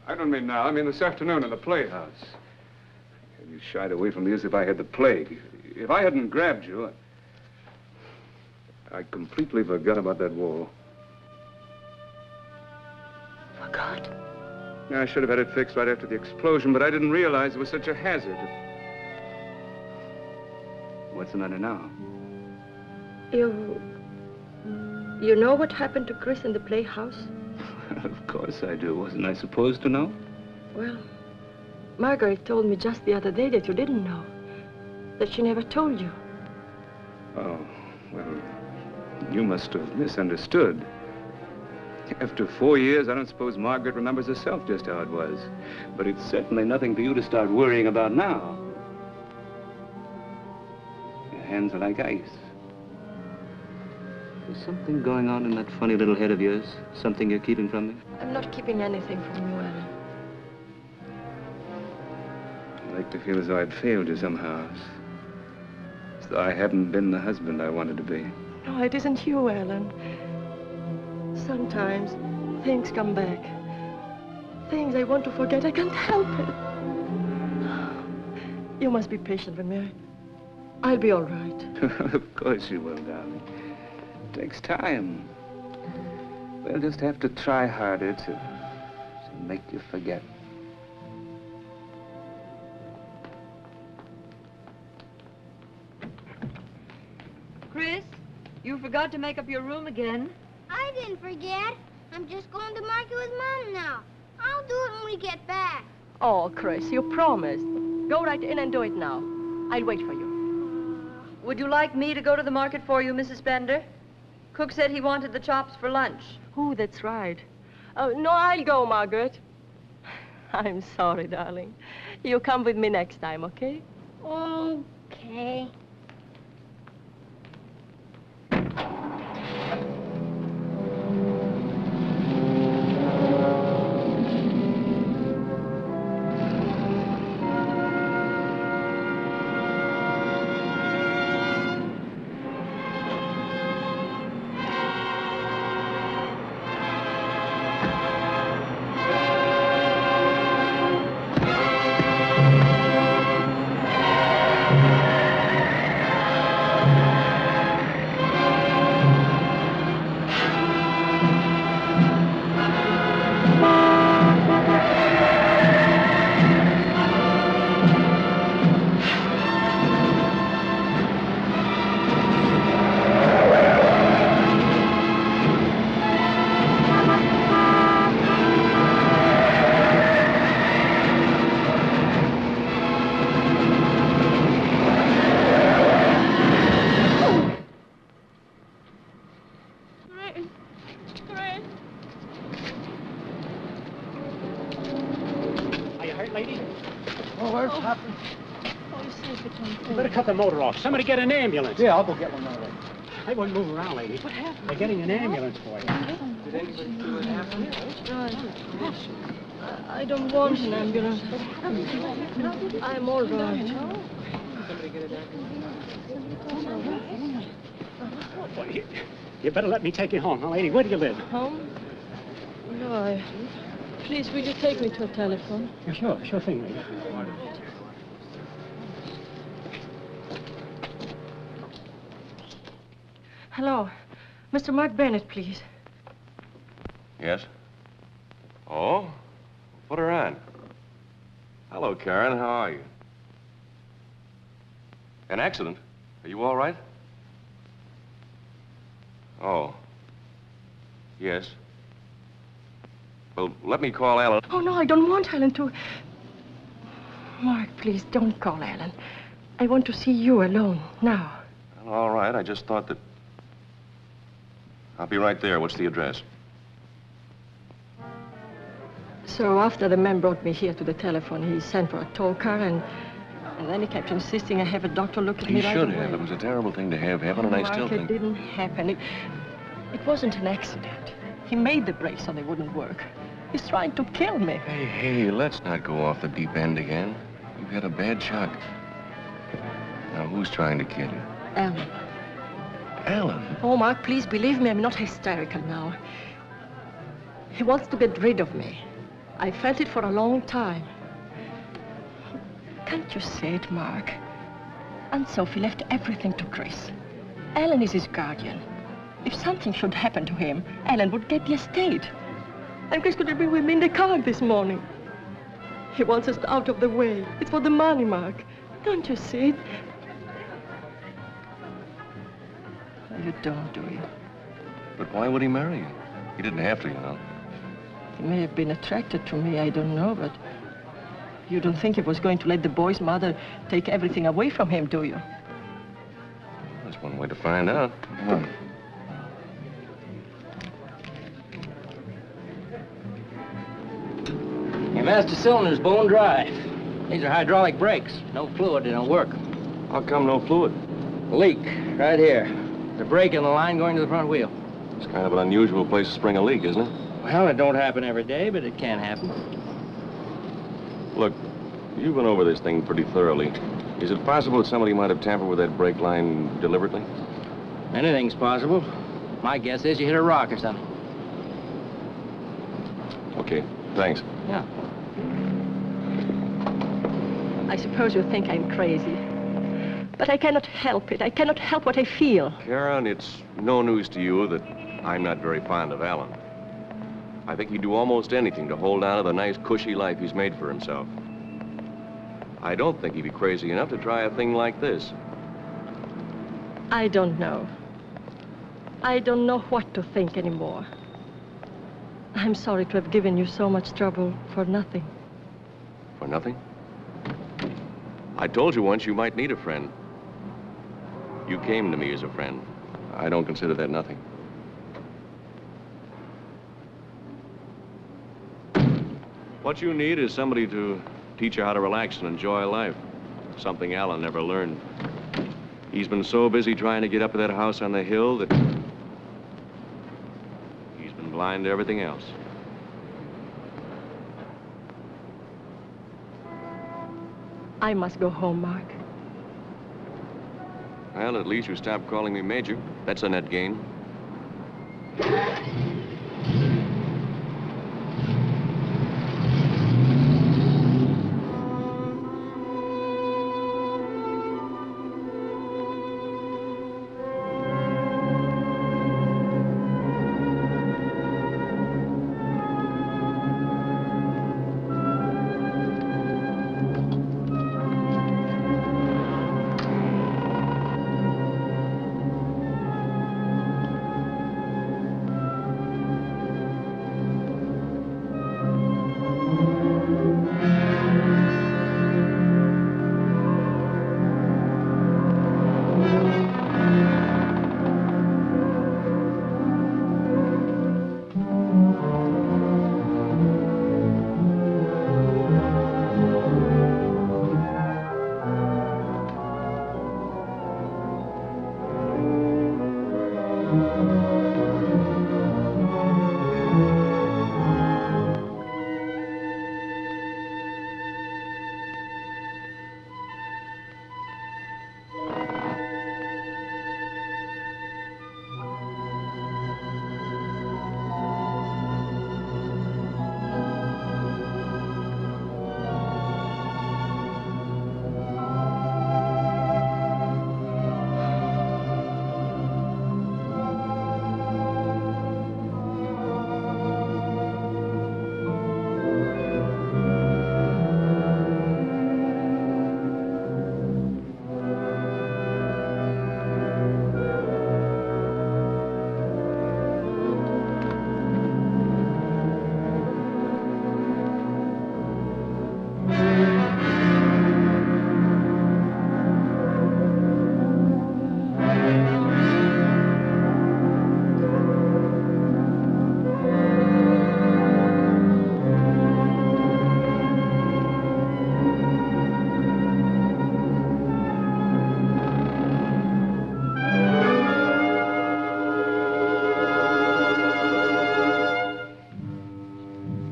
I don't mean now. I mean this afternoon in the playhouse. You shied away from me as if I had the plague. If I hadn't grabbed you, I completely forgot about that wall. Forgot? Yeah, I should have had it fixed right after the explosion, but I didn't realize it was such a hazard. What's the matter now? You know what happened to Chris in the playhouse? Of course I do. Wasn't I supposed to know? Well, Margaret told me just the other day that you didn't know. That she never told you. Oh, well, you must have misunderstood. After 4 years, I don't suppose Margaret remembers herself just how it was. But it's certainly nothing for you to start worrying about now. Your hands are like ice. There's something going on in that funny little head of yours. Something you're keeping from me. I'm not keeping anything from you, Ellen. I'd like to feel as though I'd failed you somehow. As though I haven't been the husband I wanted to be. No, it isn't you, Ellen. Sometimes things come back. Things I want to forget. I can't help it. You must be patient with me. I'll be all right. Of course you will, darling. It takes time. We'll just have to try harder to make you forget. You forgot to make up your room again. I didn't forget. I'm just going to market with Mom now. I'll do it when we get back. Oh, Chris, you promised. Go right in and do it now. I'll wait for you. Would you like me to go to the market for you, Mrs. Bender? Cook said he wanted the chops for lunch. Oh, that's right. Oh, no, I'll go, Margaret. I'm sorry, darling. You come with me next time, okay? Okay. Cut the motor off. Somebody get an ambulance. Yeah, I'll go get one right away. I won't move around, lady. What happened? They're getting an ambulance for you. Did anybody see what happened? I don't want an ambulance. I'm all right. Somebody get an ambulance. Well, you better let me take you home, huh, lady? Where do you live? Home? No, Please, will you take me to a telephone? Yeah, sure thing, lady. Hello. Mr. Mark Bennett, please. Yes? Oh? Put her on. Hello, Karen. How are you? An accident? Are you all right? Oh. Yes. Well, let me call Alan. Oh, no, I don't want Alan to... Mark, please, don't call Alan. I want to see you alone, now. Well, all right. I just thought that... I'll be right there. What's the address? So after the man brought me here to the telephone, he sent for a tow car, and then he kept insisting I have a doctor look at me right away. He should have. It was a terrible thing to have happen, and I still think... It didn't happen. It wasn't an accident. He made the brakes so they wouldn't work. He's trying to kill me. Hey, let's not go off the deep end again. You've had a bad shock. Now, who's trying to kill you? Alan. Alan? Oh, Mark, please believe me, I'm not hysterical now. He wants to get rid of me. I felt it for a long time. Can't you see it, Mark? Aunt Sophie left everything to Chris. Alan is his guardian. If something should happen to him, Alan would get the estate. And Chris could have been with me in the car this morning. He wants us out of the way. It's for the money, Mark. Don't you see it? You don't, do you? But why would he marry you? He didn't have to, you know. He may have been attracted to me, I don't know, but you don't think he was going to let the boy's mother take everything away from him, do you? That's one way to find out. Come on. Your master cylinder's bone dry. These are hydraulic brakes. No fluid, they don't work. How come no fluid? Leak, right here. The brake in the line going to the front wheel. It's kind of an unusual place to spring a leak, isn't it? Well, it don't happen every day, but it can happen. Look, you've been over this thing pretty thoroughly. Is it possible that somebody might have tampered with that brake line deliberately? Anything's possible. My guess is you hit a rock or something. Okay, thanks. Yeah. I suppose you think I'm crazy. But I cannot help it. I cannot help what I feel. Karen, it's no news to you that I'm not very fond of Alan. I think he'd do almost anything to hold on to the nice, cushy life he's made for himself. I don't think he'd be crazy enough to try a thing like this. I don't know. I don't know what to think anymore. I'm sorry to have given you so much trouble for nothing. For nothing? I told you once you might need a friend. You came to me as a friend. I don't consider that nothing. What you need is somebody to teach you how to relax and enjoy life. Something Alan never learned. He's been so busy trying to get up to that house on the hill that he's been blind to everything else. I must go home, Mark. Well, at least you stopped calling me Major. That's a net gain.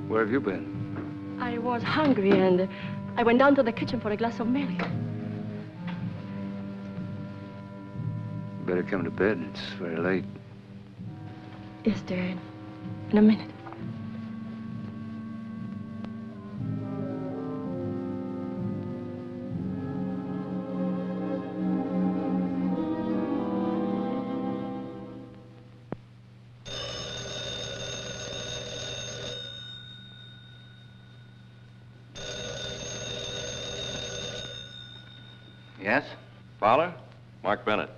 Where have you been? I was hungry and I went down to the kitchen for a glass of milk. You better come to bed. It's very late. Yes, dear. In a minute. Yes? Fowler? Mark Bennett.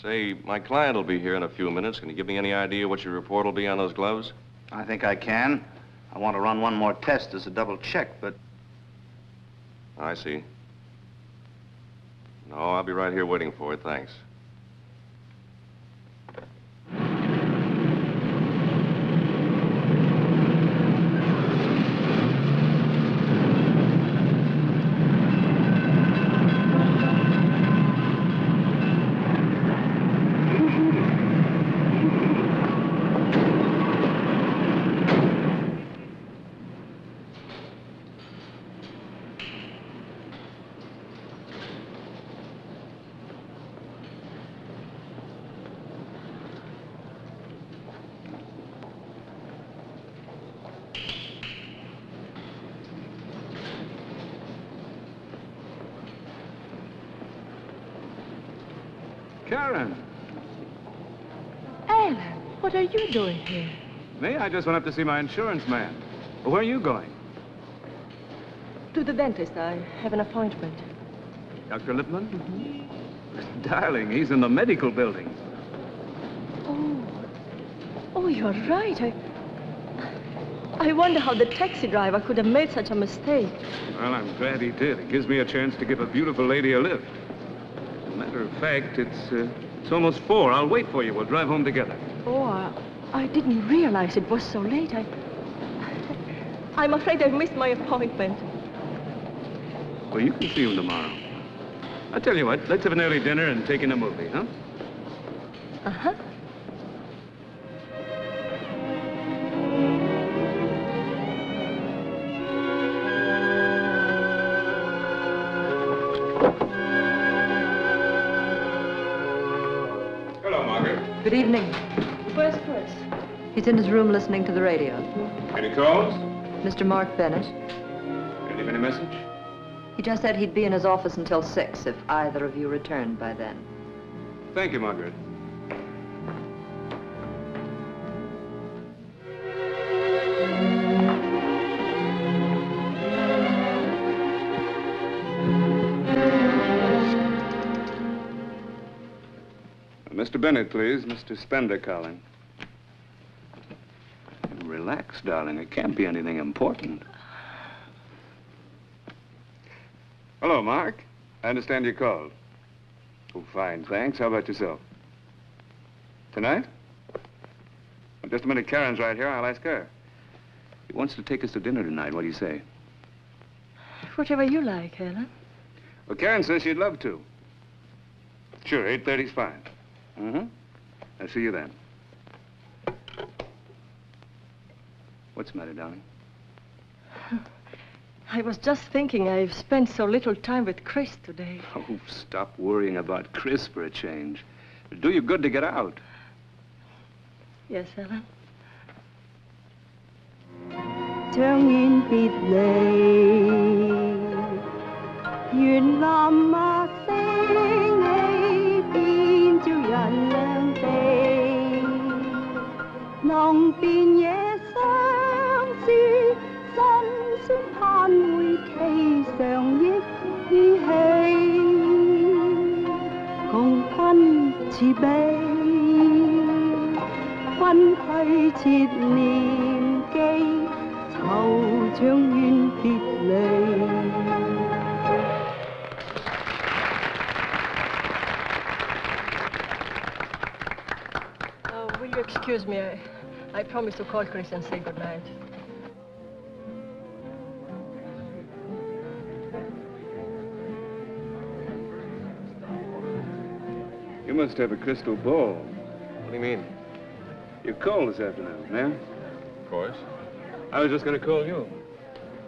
Say, my client will be here in a few minutes. Can you give me any idea what your report will be on those gloves? I think I can. I want to run one more test as a double check, but... I see. No, I'll be right here waiting for it, thanks. Karen. Alan, what are you doing here? Me? I just went up to see my insurance man. Where are you going? To the dentist. I have an appointment. Dr. Lippman? Mm-hmm. Darling, he's in the medical building. Oh. Oh, you're right. I wonder how the taxi driver could have made such a mistake. Well, I'm glad he did. It gives me a chance to give a beautiful lady a lift. As a matter of fact, it's almost 4. I'll wait for you. We'll drive home together. Oh, I didn't realize it was so late. I'm afraid I've missed my appointment. Well, you can see him tomorrow. I'll tell you what, let's have an early dinner and take in a movie, huh? Uh-huh. Hello, Margaret. Good evening. Where's Chris? He's in his room listening to the radio. Any calls? Mr. Mark Bennett. Did he leave any message? He just said he'd be in his office until 6 if either of you returned by then. Thank you, Margaret. Mr. Bennett, please. Mr. Spender calling. Relax, darling. It can't be anything important. Hello, Mark. I understand you called. Oh, fine, thanks. How about yourself? Tonight? Well, just a minute. Karen's right here. I'll ask her. He wants to take us to dinner tonight. What do you say? Whatever you like, Helen. Well, Karen says she'd love to. Sure, 8:30's fine. Mm-hmm. I'll see you then. What's the matter, darling? I was just thinking I've spent so little time with Chris today. Oh, stop worrying about Chris for a change. It'll do you good to get out. Yes, Helen. 將遠別離，願那麼星起，變照人兩地，能辨野相思，辛酸盼會期常憶依稀，共君慈悲，分虛設念記。 惆悵遠別離。Will you excuse me? I promised to call Chris and say goodnight. You must have a crystal ball. What do you mean? You're cold this afternoon, man. Of course. I was just going to call you.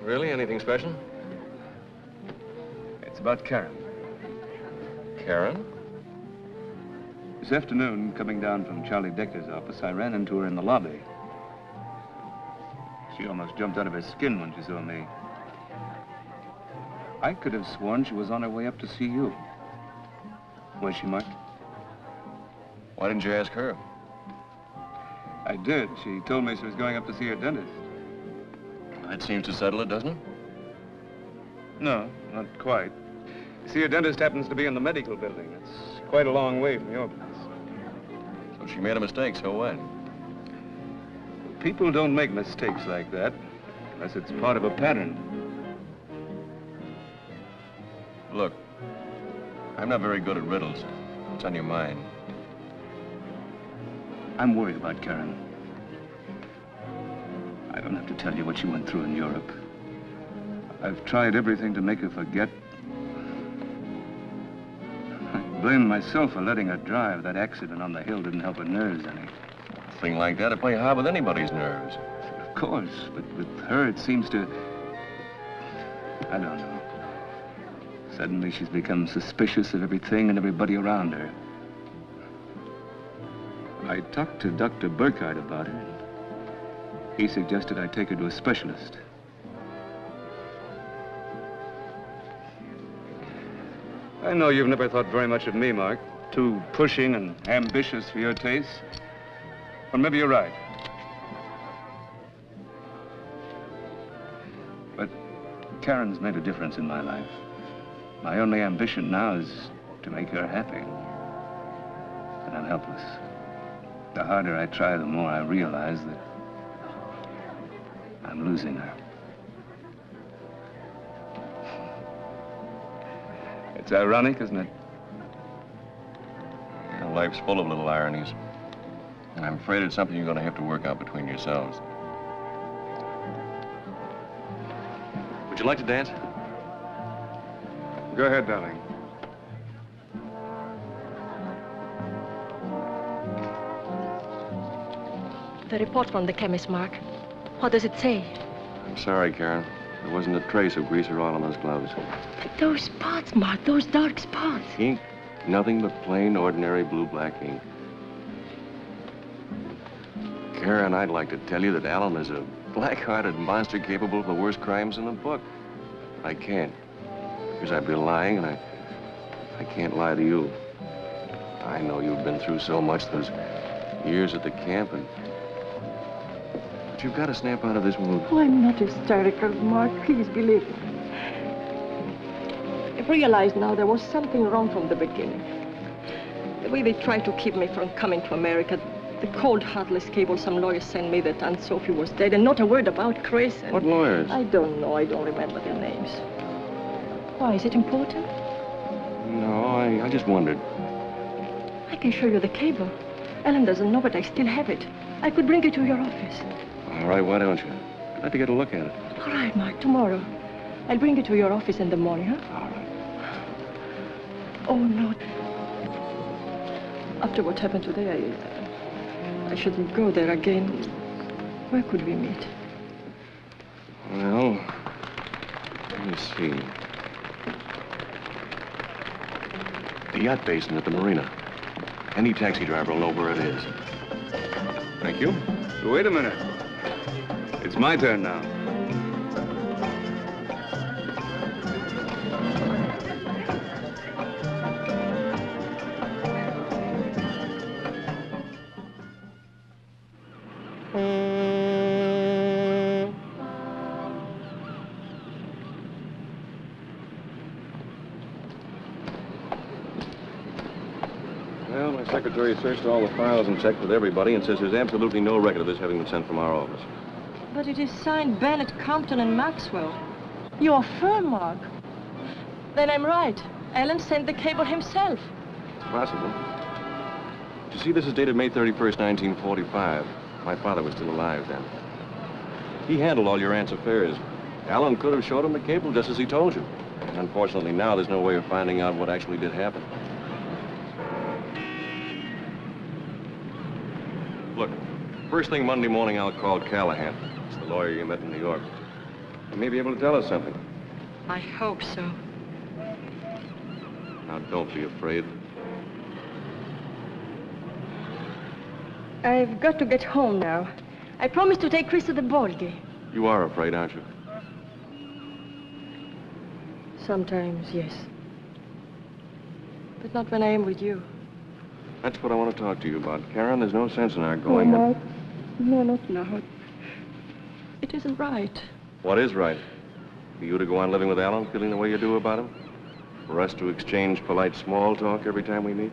Really? Anything special? It's about Karen. Karen? This afternoon, coming down from Charlie Decker's office, I ran into her in the lobby. She almost jumped out of her skin when she saw me. I could have sworn she was on her way up to see you. Was she, Mark? Why didn't you ask her? I did. She told me she was going up to see her dentist. That seems to settle it, doesn't it? No, not quite. See, your dentist happens to be in the medical building. It's quite a long way from your place. So she made a mistake, so what? People don't make mistakes like that, unless it's part of a pattern. Look, I'm not very good at riddles. What's on your mind? I'm worried about Karen. I don't have to tell you what she went through in Europe. I've tried everything to make her forget. I blame myself for letting her drive. That accident on the hill didn't help her nerves any. A thing like that, it play hard with anybody's nerves. Of course, but with her it seems to... I don't know. Suddenly she's become suspicious of everything and everybody around her. I talked to Dr. Burkhardt about her. He suggested I take her to a specialist. I know you've never thought very much of me, Mark. Too pushing and ambitious for your taste. Well, maybe you're right. But Karen's made a difference in my life. My only ambition now is to make her happy. And I'm helpless. The harder I try, the more I realize that I'm losing her. It's ironic, isn't it? Well, life's full of little ironies. And I'm afraid it's something you're going to have to work out between yourselves. Would you like to dance? Go ahead, darling. The report from the chemist, Mark. What does it say? I'm sorry, Karen. There wasn't a trace of grease or oil on those gloves. But those spots, Mark, those dark spots. Ink? Nothing but plain, ordinary blue-black ink. Karen, I'd like to tell you that Alan is a black-hearted monster capable of the worst crimes in the book. I can't. Because I'd be lying, and I can't lie to you. I know you've been through so much those years at the camp, and... But you've got to snap out of this mood. Oh, I'm not hysterical, Mark. Please believe me. I've realized now there was something wrong from the beginning. The way they tried to keep me from coming to America, the cold, heartless cable some lawyers sent me that Aunt Sophie was dead, and not a word about Chris. And What lawyers? I don't know. I don't remember their names. Why, is it important? No, I just wondered. I can show you the cable. Ellen doesn't know, but I still have it. I could bring it to your office. All right, why don't you? I'd like to get a look at it. All right, Mark, tomorrow. I'll bring it to your office in the morning, huh? All right. Oh, no. After what happened today, I shouldn't go there again. Where could we meet? Well, let me see. The yacht basin at the marina. Any taxi driver will know where it is. Thank you. Wait a minute. It's my turn now. Well, my secretary searched all the files and checked with everybody and says there's absolutely no record of this having been sent from our office. But it is signed Bennett, Compton, and Maxwell. You're firm, Mark. Then I'm right. Alan sent the cable himself. It's possible. You see, this is dated May 31st, 1945. My father was still alive then. He handled all your aunt's affairs. Alan could have showed him the cable just as he told you. And unfortunately, now there's no way of finding out what actually did happen. Look, first thing Monday morning, I'll call Callahan. It's the lawyer you met in New York. He may be able to tell us something. I hope so. Now, don't be afraid. I've got to get home now. I promised to take Chris to the ball game. You are afraid, aren't you? Sometimes, yes. But not when I am with you. That's what I want to talk to you about. Karen, there's no sense in our going... No, no, not now. It isn't right. What is right? For you to go on living with Alan, feeling the way you do about him? For us to exchange polite small talk every time we meet?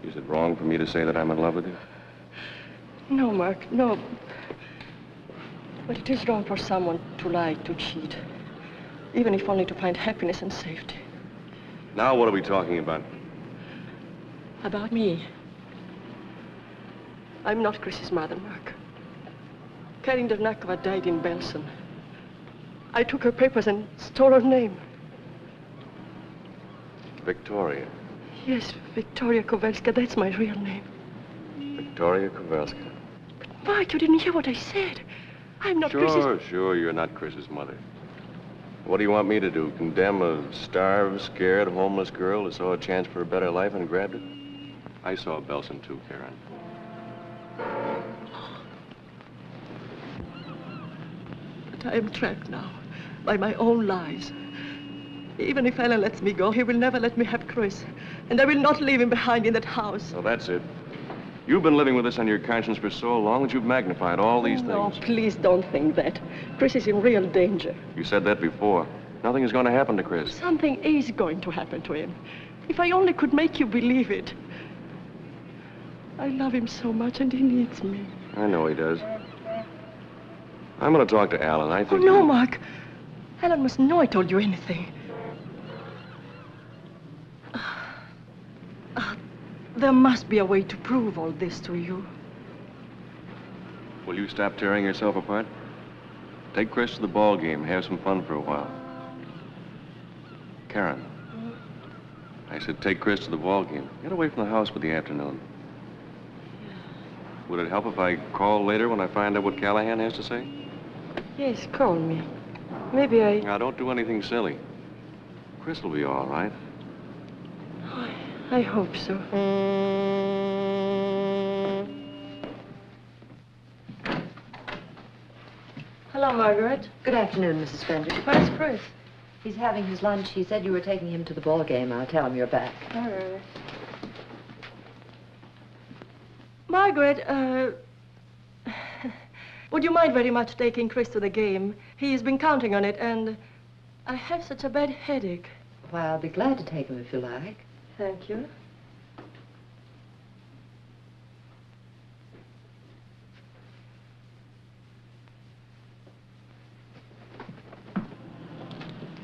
Is it wrong for me to say that I'm in love with you? No, Mark, no. But it is wrong for someone to lie, to cheat. Even if only to find happiness and safety. Now what are we talking about? About me. I'm not Chris's mother, Mark. Karin Dernakova died in Belsen. I took her papers and stole her name. Victoria. Yes, Victoria Kowalska, that's my real name. Victoria Kowalska. Mark, you didn't hear what I said. I'm not Chris's... Sure, you're not Chris's mother. What do you want me to do? Condemn a starved, scared, homeless girl that saw a chance for a better life and grabbed it? I saw Belsen too, Karen. But I am trapped now by my own lies. Even if Alan lets me go, he will never let me have Chris. And I will not leave him behind in that house. So that's it. You've been living with this on your conscience for so long that you've magnified all these things. No, please don't think that. Chris is in real danger. You said that before. Nothing is going to happen to Chris. Something is going to happen to him. If I only could make you believe it. I love him so much, and he needs me. I know he does. I'm going to talk to Alan. I Oh, think... no, Mark. Alan must know I told you anything. There must be a way to prove all this to you. Will you stop tearing yourself apart? Take Chris to the ball game. Have some fun for a while. Karen. I said take Chris to the ball game. Get away from the house for the afternoon. Would it help if I call later when I find out what Callahan has to say? Yes, call me. Maybe I... Now, don't do anything silly. Chris will be all right. I hope so. Hello, Margaret. Good afternoon, Mrs. Spender. Where's Chris? He's having his lunch. He said you were taking him to the ball game. I'll tell him you're back. All right. Margaret, would you mind very much taking Chris to the game? He's been counting on it, and I have such a bad headache. Why, I'll be glad to take him if you like. Thank you.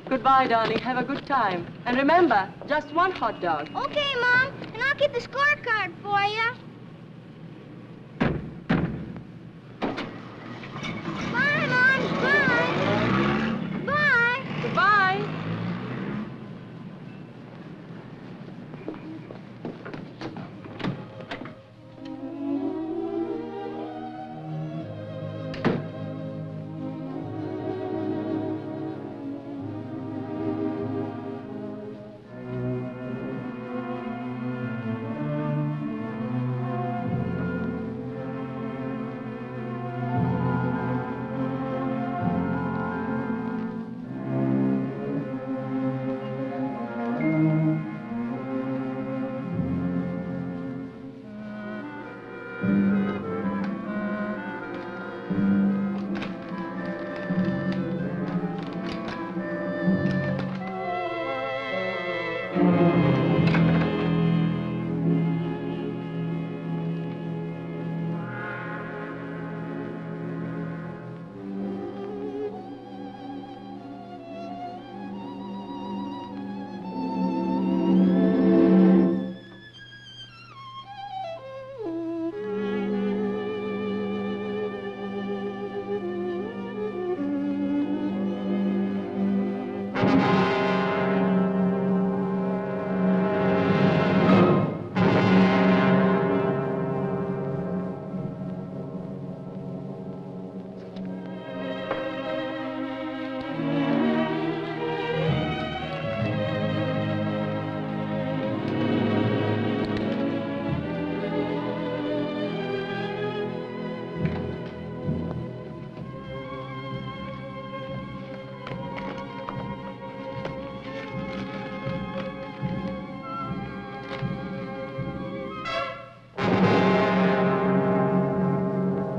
Goodbye, darling. Have a good time. And remember, just one hot dog. Okay, Mom. And I'll get the scorecard for you. Bye, Mom. Bye. Bye. Goodbye.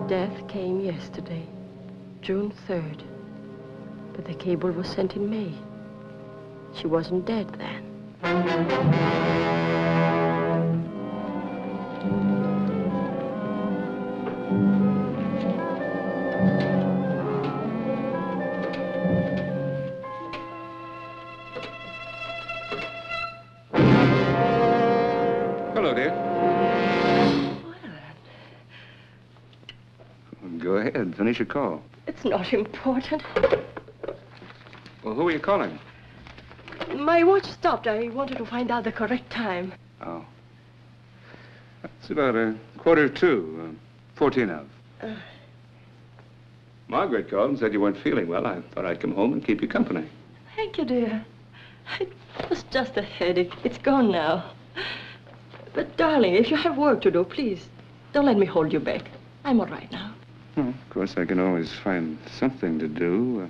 Death came yesterday, June 3rd. But the cable was sent in May. She wasn't dead then. Hello, dear. Go ahead, finish your call. It's not important. Well, who are you calling? My watch stopped. I wanted to find out the correct time. Oh. It's about 1:45, 14 of. Margaret called and said you weren't feeling well. I thought I'd come home and keep you company. Thank you, dear. It was just a headache. It's gone now. But, darling, if you have work to do, please, don't let me hold you back. I'm all right now. Well, of course, I can always find something to do.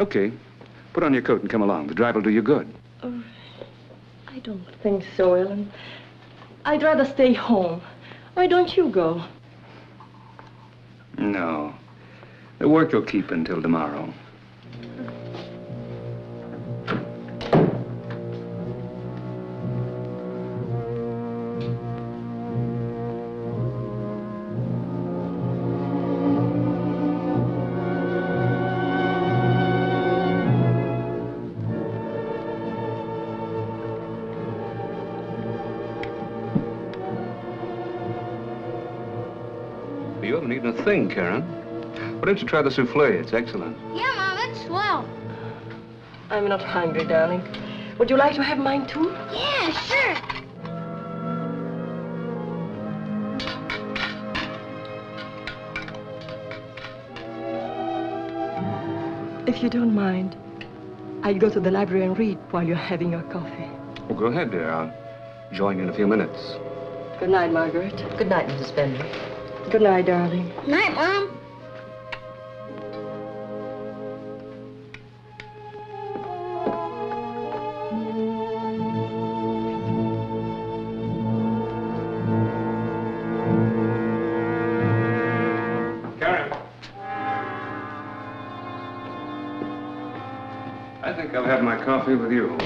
Okay. Put on your coat and come along. The drive will do you good. Oh, I don't think so, Ellen. I'd rather stay home. Why don't you go? No. The work will keep until tomorrow. haven't eaten a thing, Karen. Why don't you try the souffle? It's excellent. Yeah, Mom, it's swell. I'm not hungry, darling. Would you like to have mine, too? Yeah, sure. If you don't mind, I'll go to the library and read while you're having your coffee. Oh, go ahead, dear. I'll join you in a few minutes. Good night, Margaret. Good night, Mrs. Spender. Good night, darling. Night, Mom. Karen. I think I'll have my coffee with you.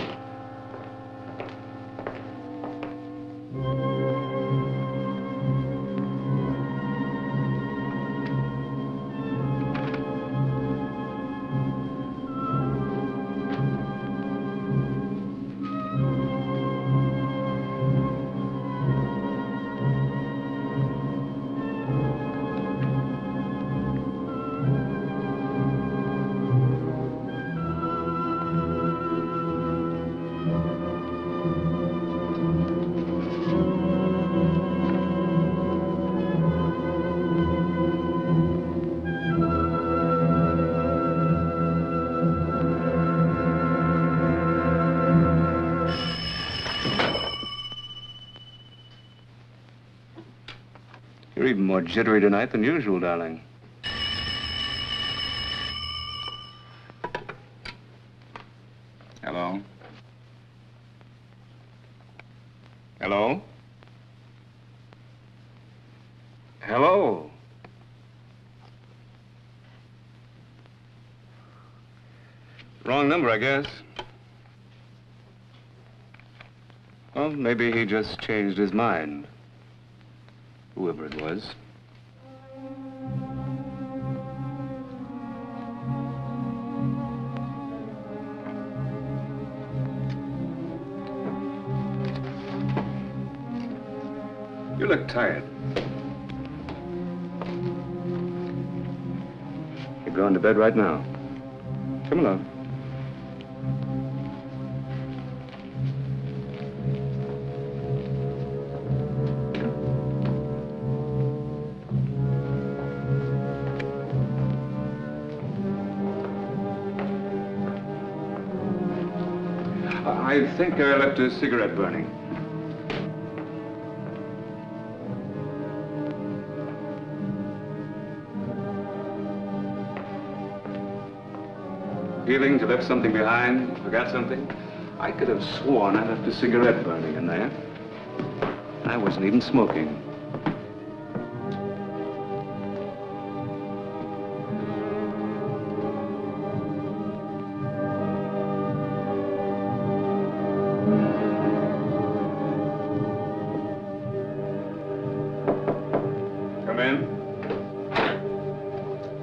You're even more jittery tonight than usual, darling. Hello? Hello? Hello? Wrong number, I guess. Well, maybe he just changed his mind. Whoever it was. You look tired. You're going to bed right now. Come along. I think I left a cigarette burning. Feeling to left something behind, forgot something? I could have sworn I left a cigarette burning in there. I wasn't even smoking. Come in.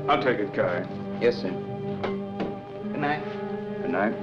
I'll take it, Kai. Yes, sir. Good night. Good night.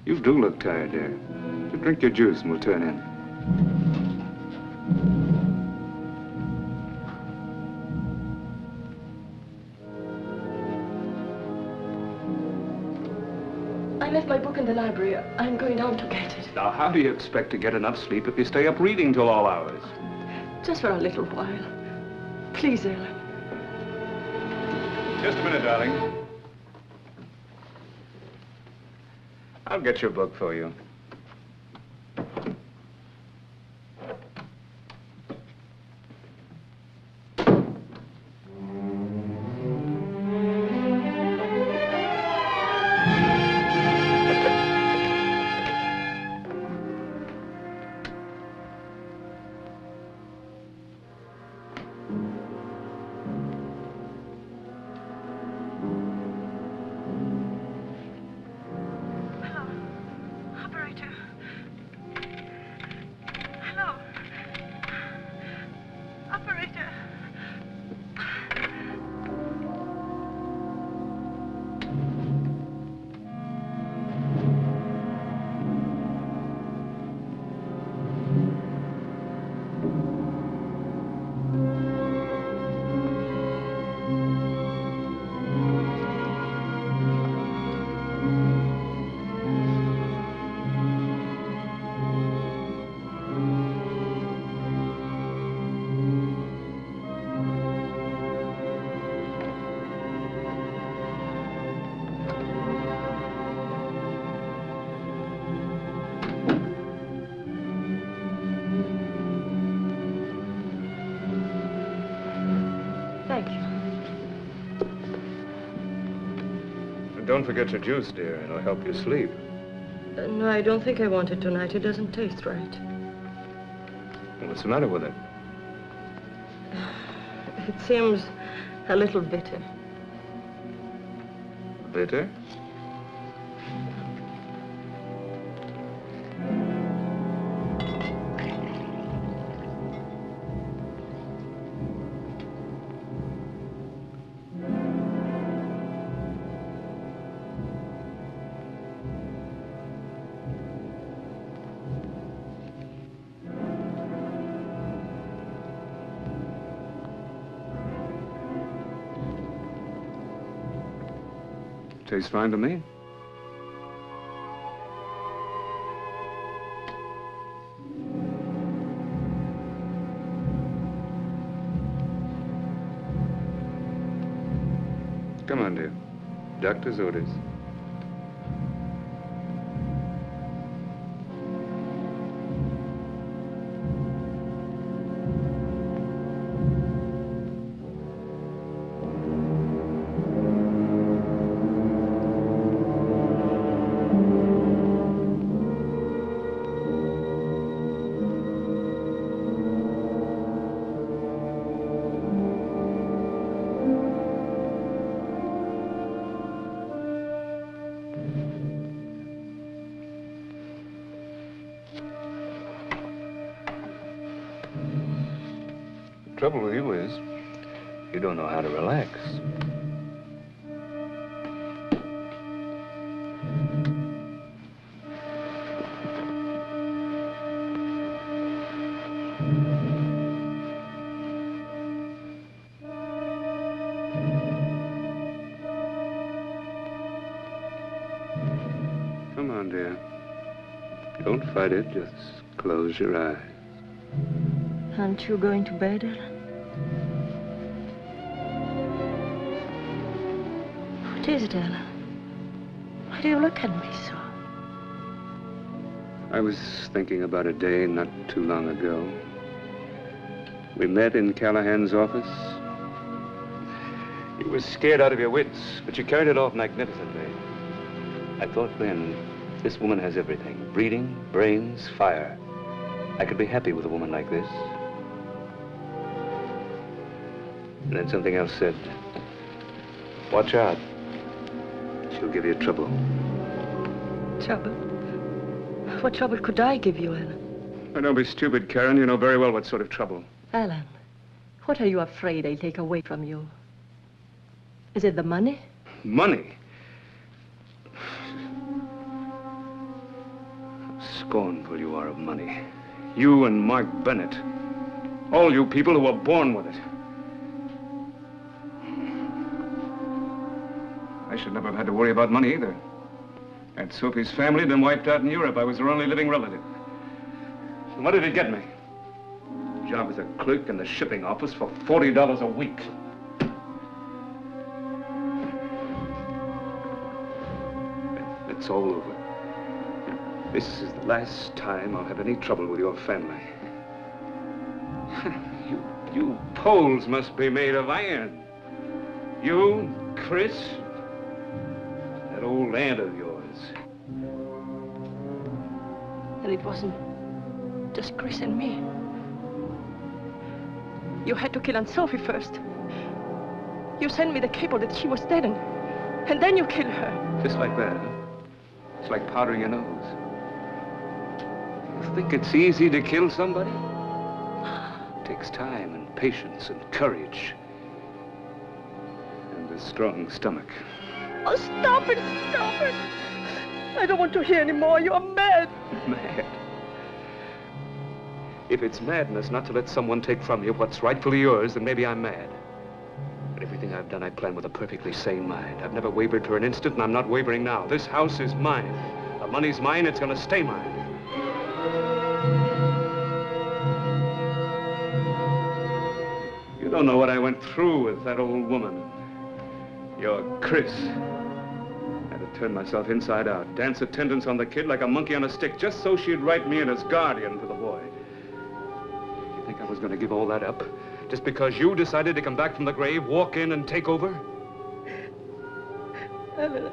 You do look tired, dear. You drink your juice and we'll turn in. I left my book in the library. I'm going down to get it. Now, how do you expect to get enough sleep if you stay up reading till all hours? Just for a little while. Please, Ellen. Just a minute, darling. I'll get your book for you. Don't forget your juice, dear. It'll help you sleep. No, I don't think I want it tonight. It doesn't taste right. What's the matter with it? It seems a little bitter. Bitter? Tastes fine to me. Come on, dear. Doctor's orders. The trouble with you is, you don't know how to relax. Come on, dear. Don't fight it, just close your eyes. Aren't you going to bed, Ellen? What is it, Ellen? Why do you look at me so? I was thinking about a day not too long ago. We met in Callahan's office. You were scared out of your wits, but you carried it off magnificently. I thought then, this woman has everything. Breeding, brains, fire. I could be happy with a woman like this. And then something else said, watch out. She'll give you trouble. Trouble? What trouble could I give you, Ellen? Oh, don't be stupid, Karen. You know very well what sort of trouble. Ellen, what are you afraid I'll take away from you? Is it the money? Money? Scornful you are of money. You and Mark Bennett. All you people who were born with it. I should never have had to worry about money either. Aunt Sophie's family had been wiped out in Europe. I was her only living relative. And what did it get me? job as a clerk in the shipping office for $40 a week. It's all over. This is the last time I'll have any trouble with your family. You Poles must be made of iron. You, Chris, that old aunt of yours. And it wasn't just Chris and me. You had to kill Aunt Sophie first. You sent me the cable that she was dead, and then you killed her. Just like that, huh? It's like powdering your nose. You think it's easy to kill somebody? It takes time and patience and courage. And a strong stomach. Oh, stop it, stop it. I don't want to hear anymore. You're mad. Mad? If it's madness not to let someone take from you what's rightfully yours, then maybe I'm mad. But everything I've done, I planned with a perfectly sane mind. I've never wavered for an instant, and I'm not wavering now. This house is mine. The money's mine, it's gonna stay mine. You don't know what I went through with that old woman. Your Chris. I had to turn myself inside out, dance attendance on the kid like a monkey on a stick, just so she'd write me in as guardian for the boy. You think I was gonna give all that up? Just because you decided to come back from the grave, walk in and take over? Ellen,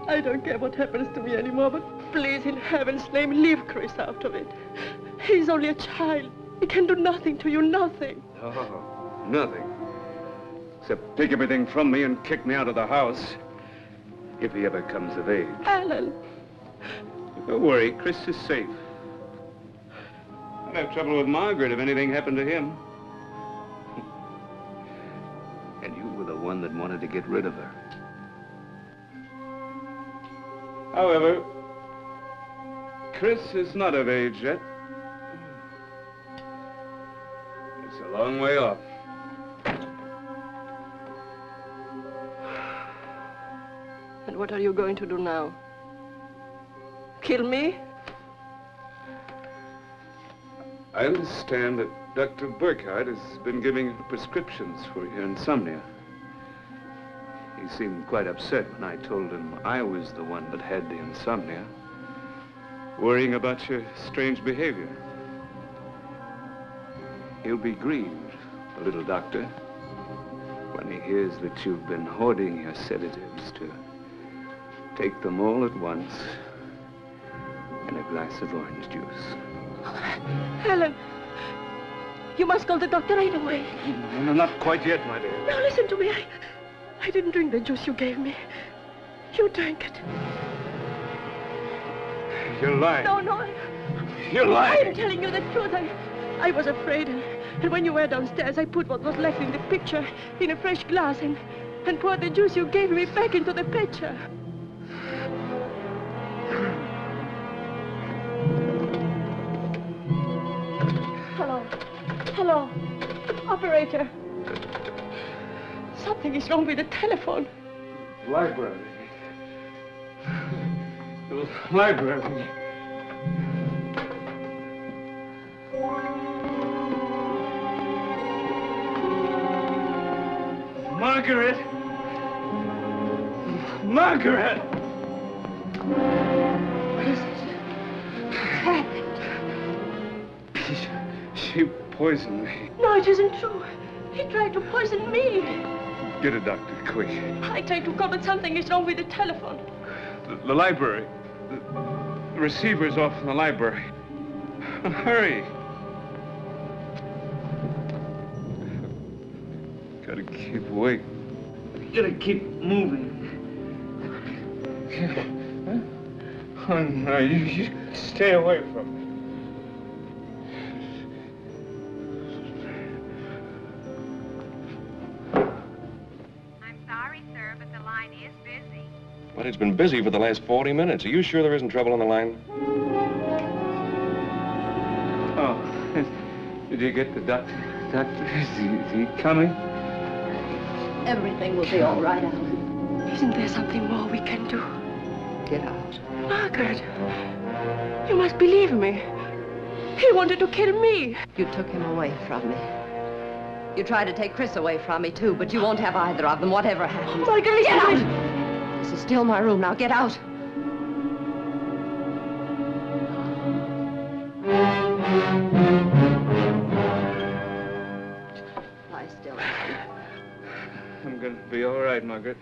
I don't care what happens to me anymore, but please, in heaven's name, leave Chris out of it. He's only a child. He can do nothing to you, nothing. Oh, nothing. Except take everything from me and kick me out of the house. If he ever comes of age. Alan. Don't worry, Chris is safe. I'd have trouble with Margaret if anything happened to him. And you were the one that wanted to get rid of her. However, Chris is not of age yet. It's a long way off. And what are you going to do now? Kill me? I understand that Dr. Ricchard has been giving prescriptions for your insomnia. He seemed quite upset when I told him I was the one that had the insomnia, worrying about your strange behavior. He'll be grieved, the little doctor, when he hears that you've been hoarding your sedatives to take them all at once in a glass of orange juice. Helen, you must call the doctor right away. No, not quite yet, my dear. Now listen to me. I didn't drink the juice you gave me. You drank it. You're lying. No. You're lying. I'm telling you the truth. I was afraid, and when you were downstairs, I put what was left in the pitcher in a fresh glass and poured the juice you gave me back into the pitcher. Hello. Operator. Something is wrong with the telephone. Library. The library. Margaret! Margaret! What is it? What's happened? She poisoned me. No, it isn't true. He tried to poison me. Get a doctor, quick. I tried to call, but something is wrong with the telephone. The library. The receiver's off in the library. Hurry. Gotta keep awake. Gotta keep moving. Oh, no, you stay away from me. But it's been busy for the last 40 minutes. Are you sure there isn't trouble on the line? Oh, did you get the doctor? Doctor, is he coming? Everything will be all right, Alan. Isn't there something more we can do? Get out. Margaret, you must believe me. He wanted to kill me. You took him away from me. You tried to take Chris away from me, too, but you won't have either of them, whatever happens. Marguerite! Get out! This is still my room. Now get out. Lie still. I'm going to be all right, Margaret.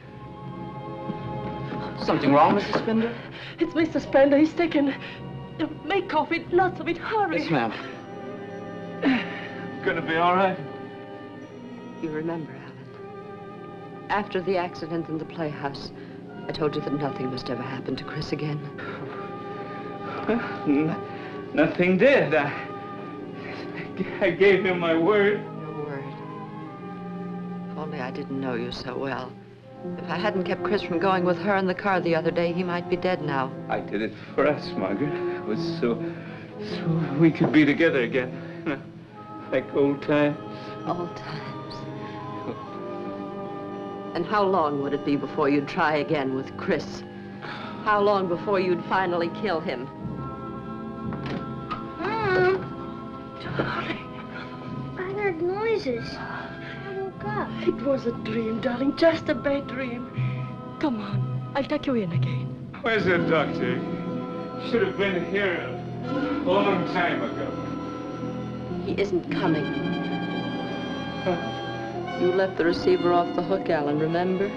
Something wrong, Mrs. Spender? It's Mr. Spender. He's taken... Make coffee, lots of it. Hurry. Yes, ma'am. Going to be all right. You remember, Alan. After the accident in the playhouse, I told you that nothing must ever happen to Chris again. Nothing did. I gave him my word. Your word. If only I didn't know you so well. If I hadn't kept Chris from going with her in the car the other day, he might be dead now. I did it for us, Margaret. It was so we could be together again. Like old times. Old times. And how long would it be before you'd try again with Chris? How long before you'd finally kill him? Mom! Darling. I heard noises. I woke up. It was a dream, darling, just a bad dream. Come on, I'll take you in again. Where's the doctor? Should have been here a long time ago. He isn't coming. You left the receiver off the hook, Alan, remember?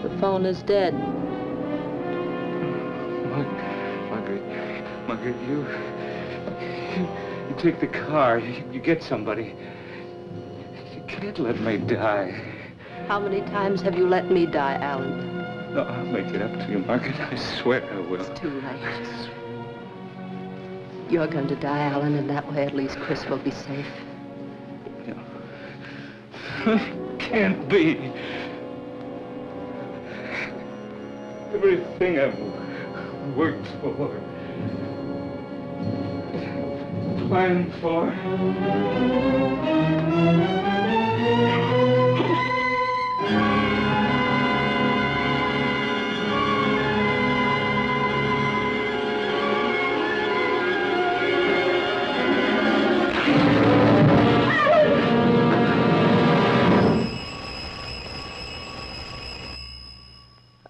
The phone is dead. Margaret, you take the car. You get somebody. You can't let me die. How many times have you let me die, Alan? No, I'll make it up to you, Margaret. I swear I will. It's too late. You're going to die, Alan, and that way at least Chris will be safe. Can't be. Everything I've worked for, planned for.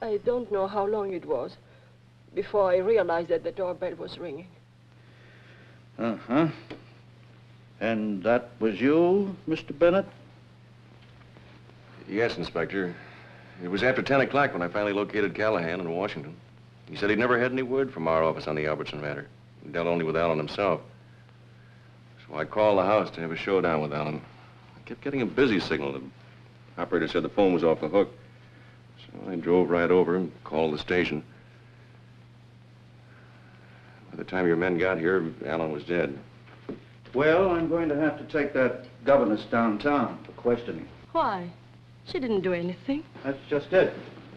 I don't know how long it was before I realized that the doorbell was ringing. Uh-huh. And that was you, Mr. Bennett? Yes, Inspector. It was after 10 o'clock when I finally located Callahan in Washington. He said he'd never had any word from our office on the Albertson matter. He dealt only with Alan himself. So I called the house to have a showdown with Alan. I kept getting a busy signal. The operator said the phone was off the hook. So I drove right over and called the station. By the time your men got here, Alan was dead. Well, I'm going to have to take that governess downtown for questioning. Why? She didn't do anything. That's just it.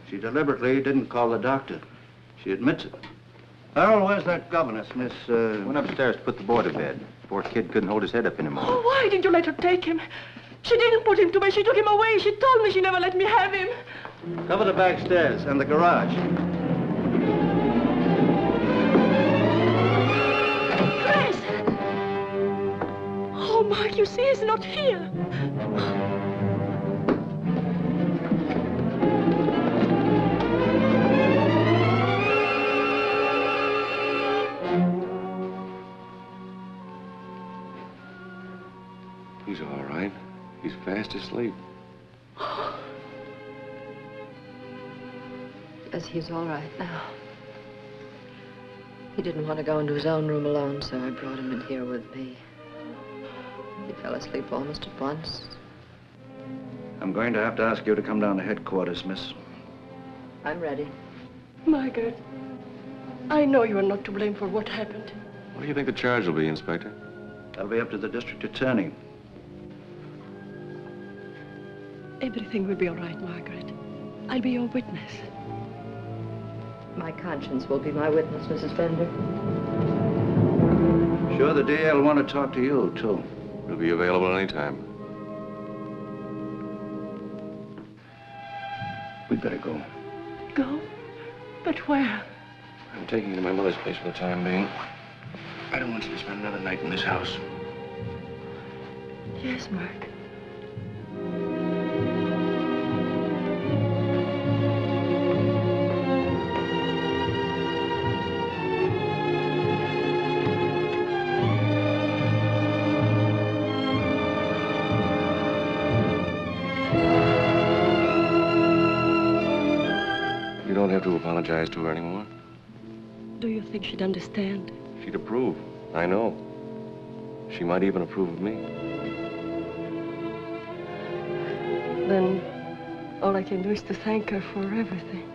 She deliberately didn't call the doctor. She admits it. Harold, where's that governess, Miss... Went upstairs to put the boy to bed. Poor kid couldn't hold his head up anymore. Oh, why did you let her take him? She didn't put him to bed. She took him away. She told me she never let me have him. Cover the back stairs and the garage. Chris! Oh, Mark, you see, he's not here. He's all right. He's fast asleep. Yes, he's all right now. He didn't want to go into his own room alone, so I brought him in here with me. He fell asleep almost at once. I'm going to have to ask you to come down to headquarters, miss. I'm ready. Margaret, I know you are not to blame for what happened. What do you think the charge will be, Inspector? That'll be up to the district attorney. Everything will be all right, Margaret. I'll be your witness. My conscience will be my witness, Mrs. Fender. Sure, the DA will want to talk to you, too. We'll be available any time. We'd better go. Go? But where? I'm taking you to my mother's place for the time being. I don't want you to spend another night in this house. Yes, Mark. You don't have to apologize to her anymore. Do you think she'd understand? She'd approve. I know. She might even approve of me. Then all I can do is to thank her for everything.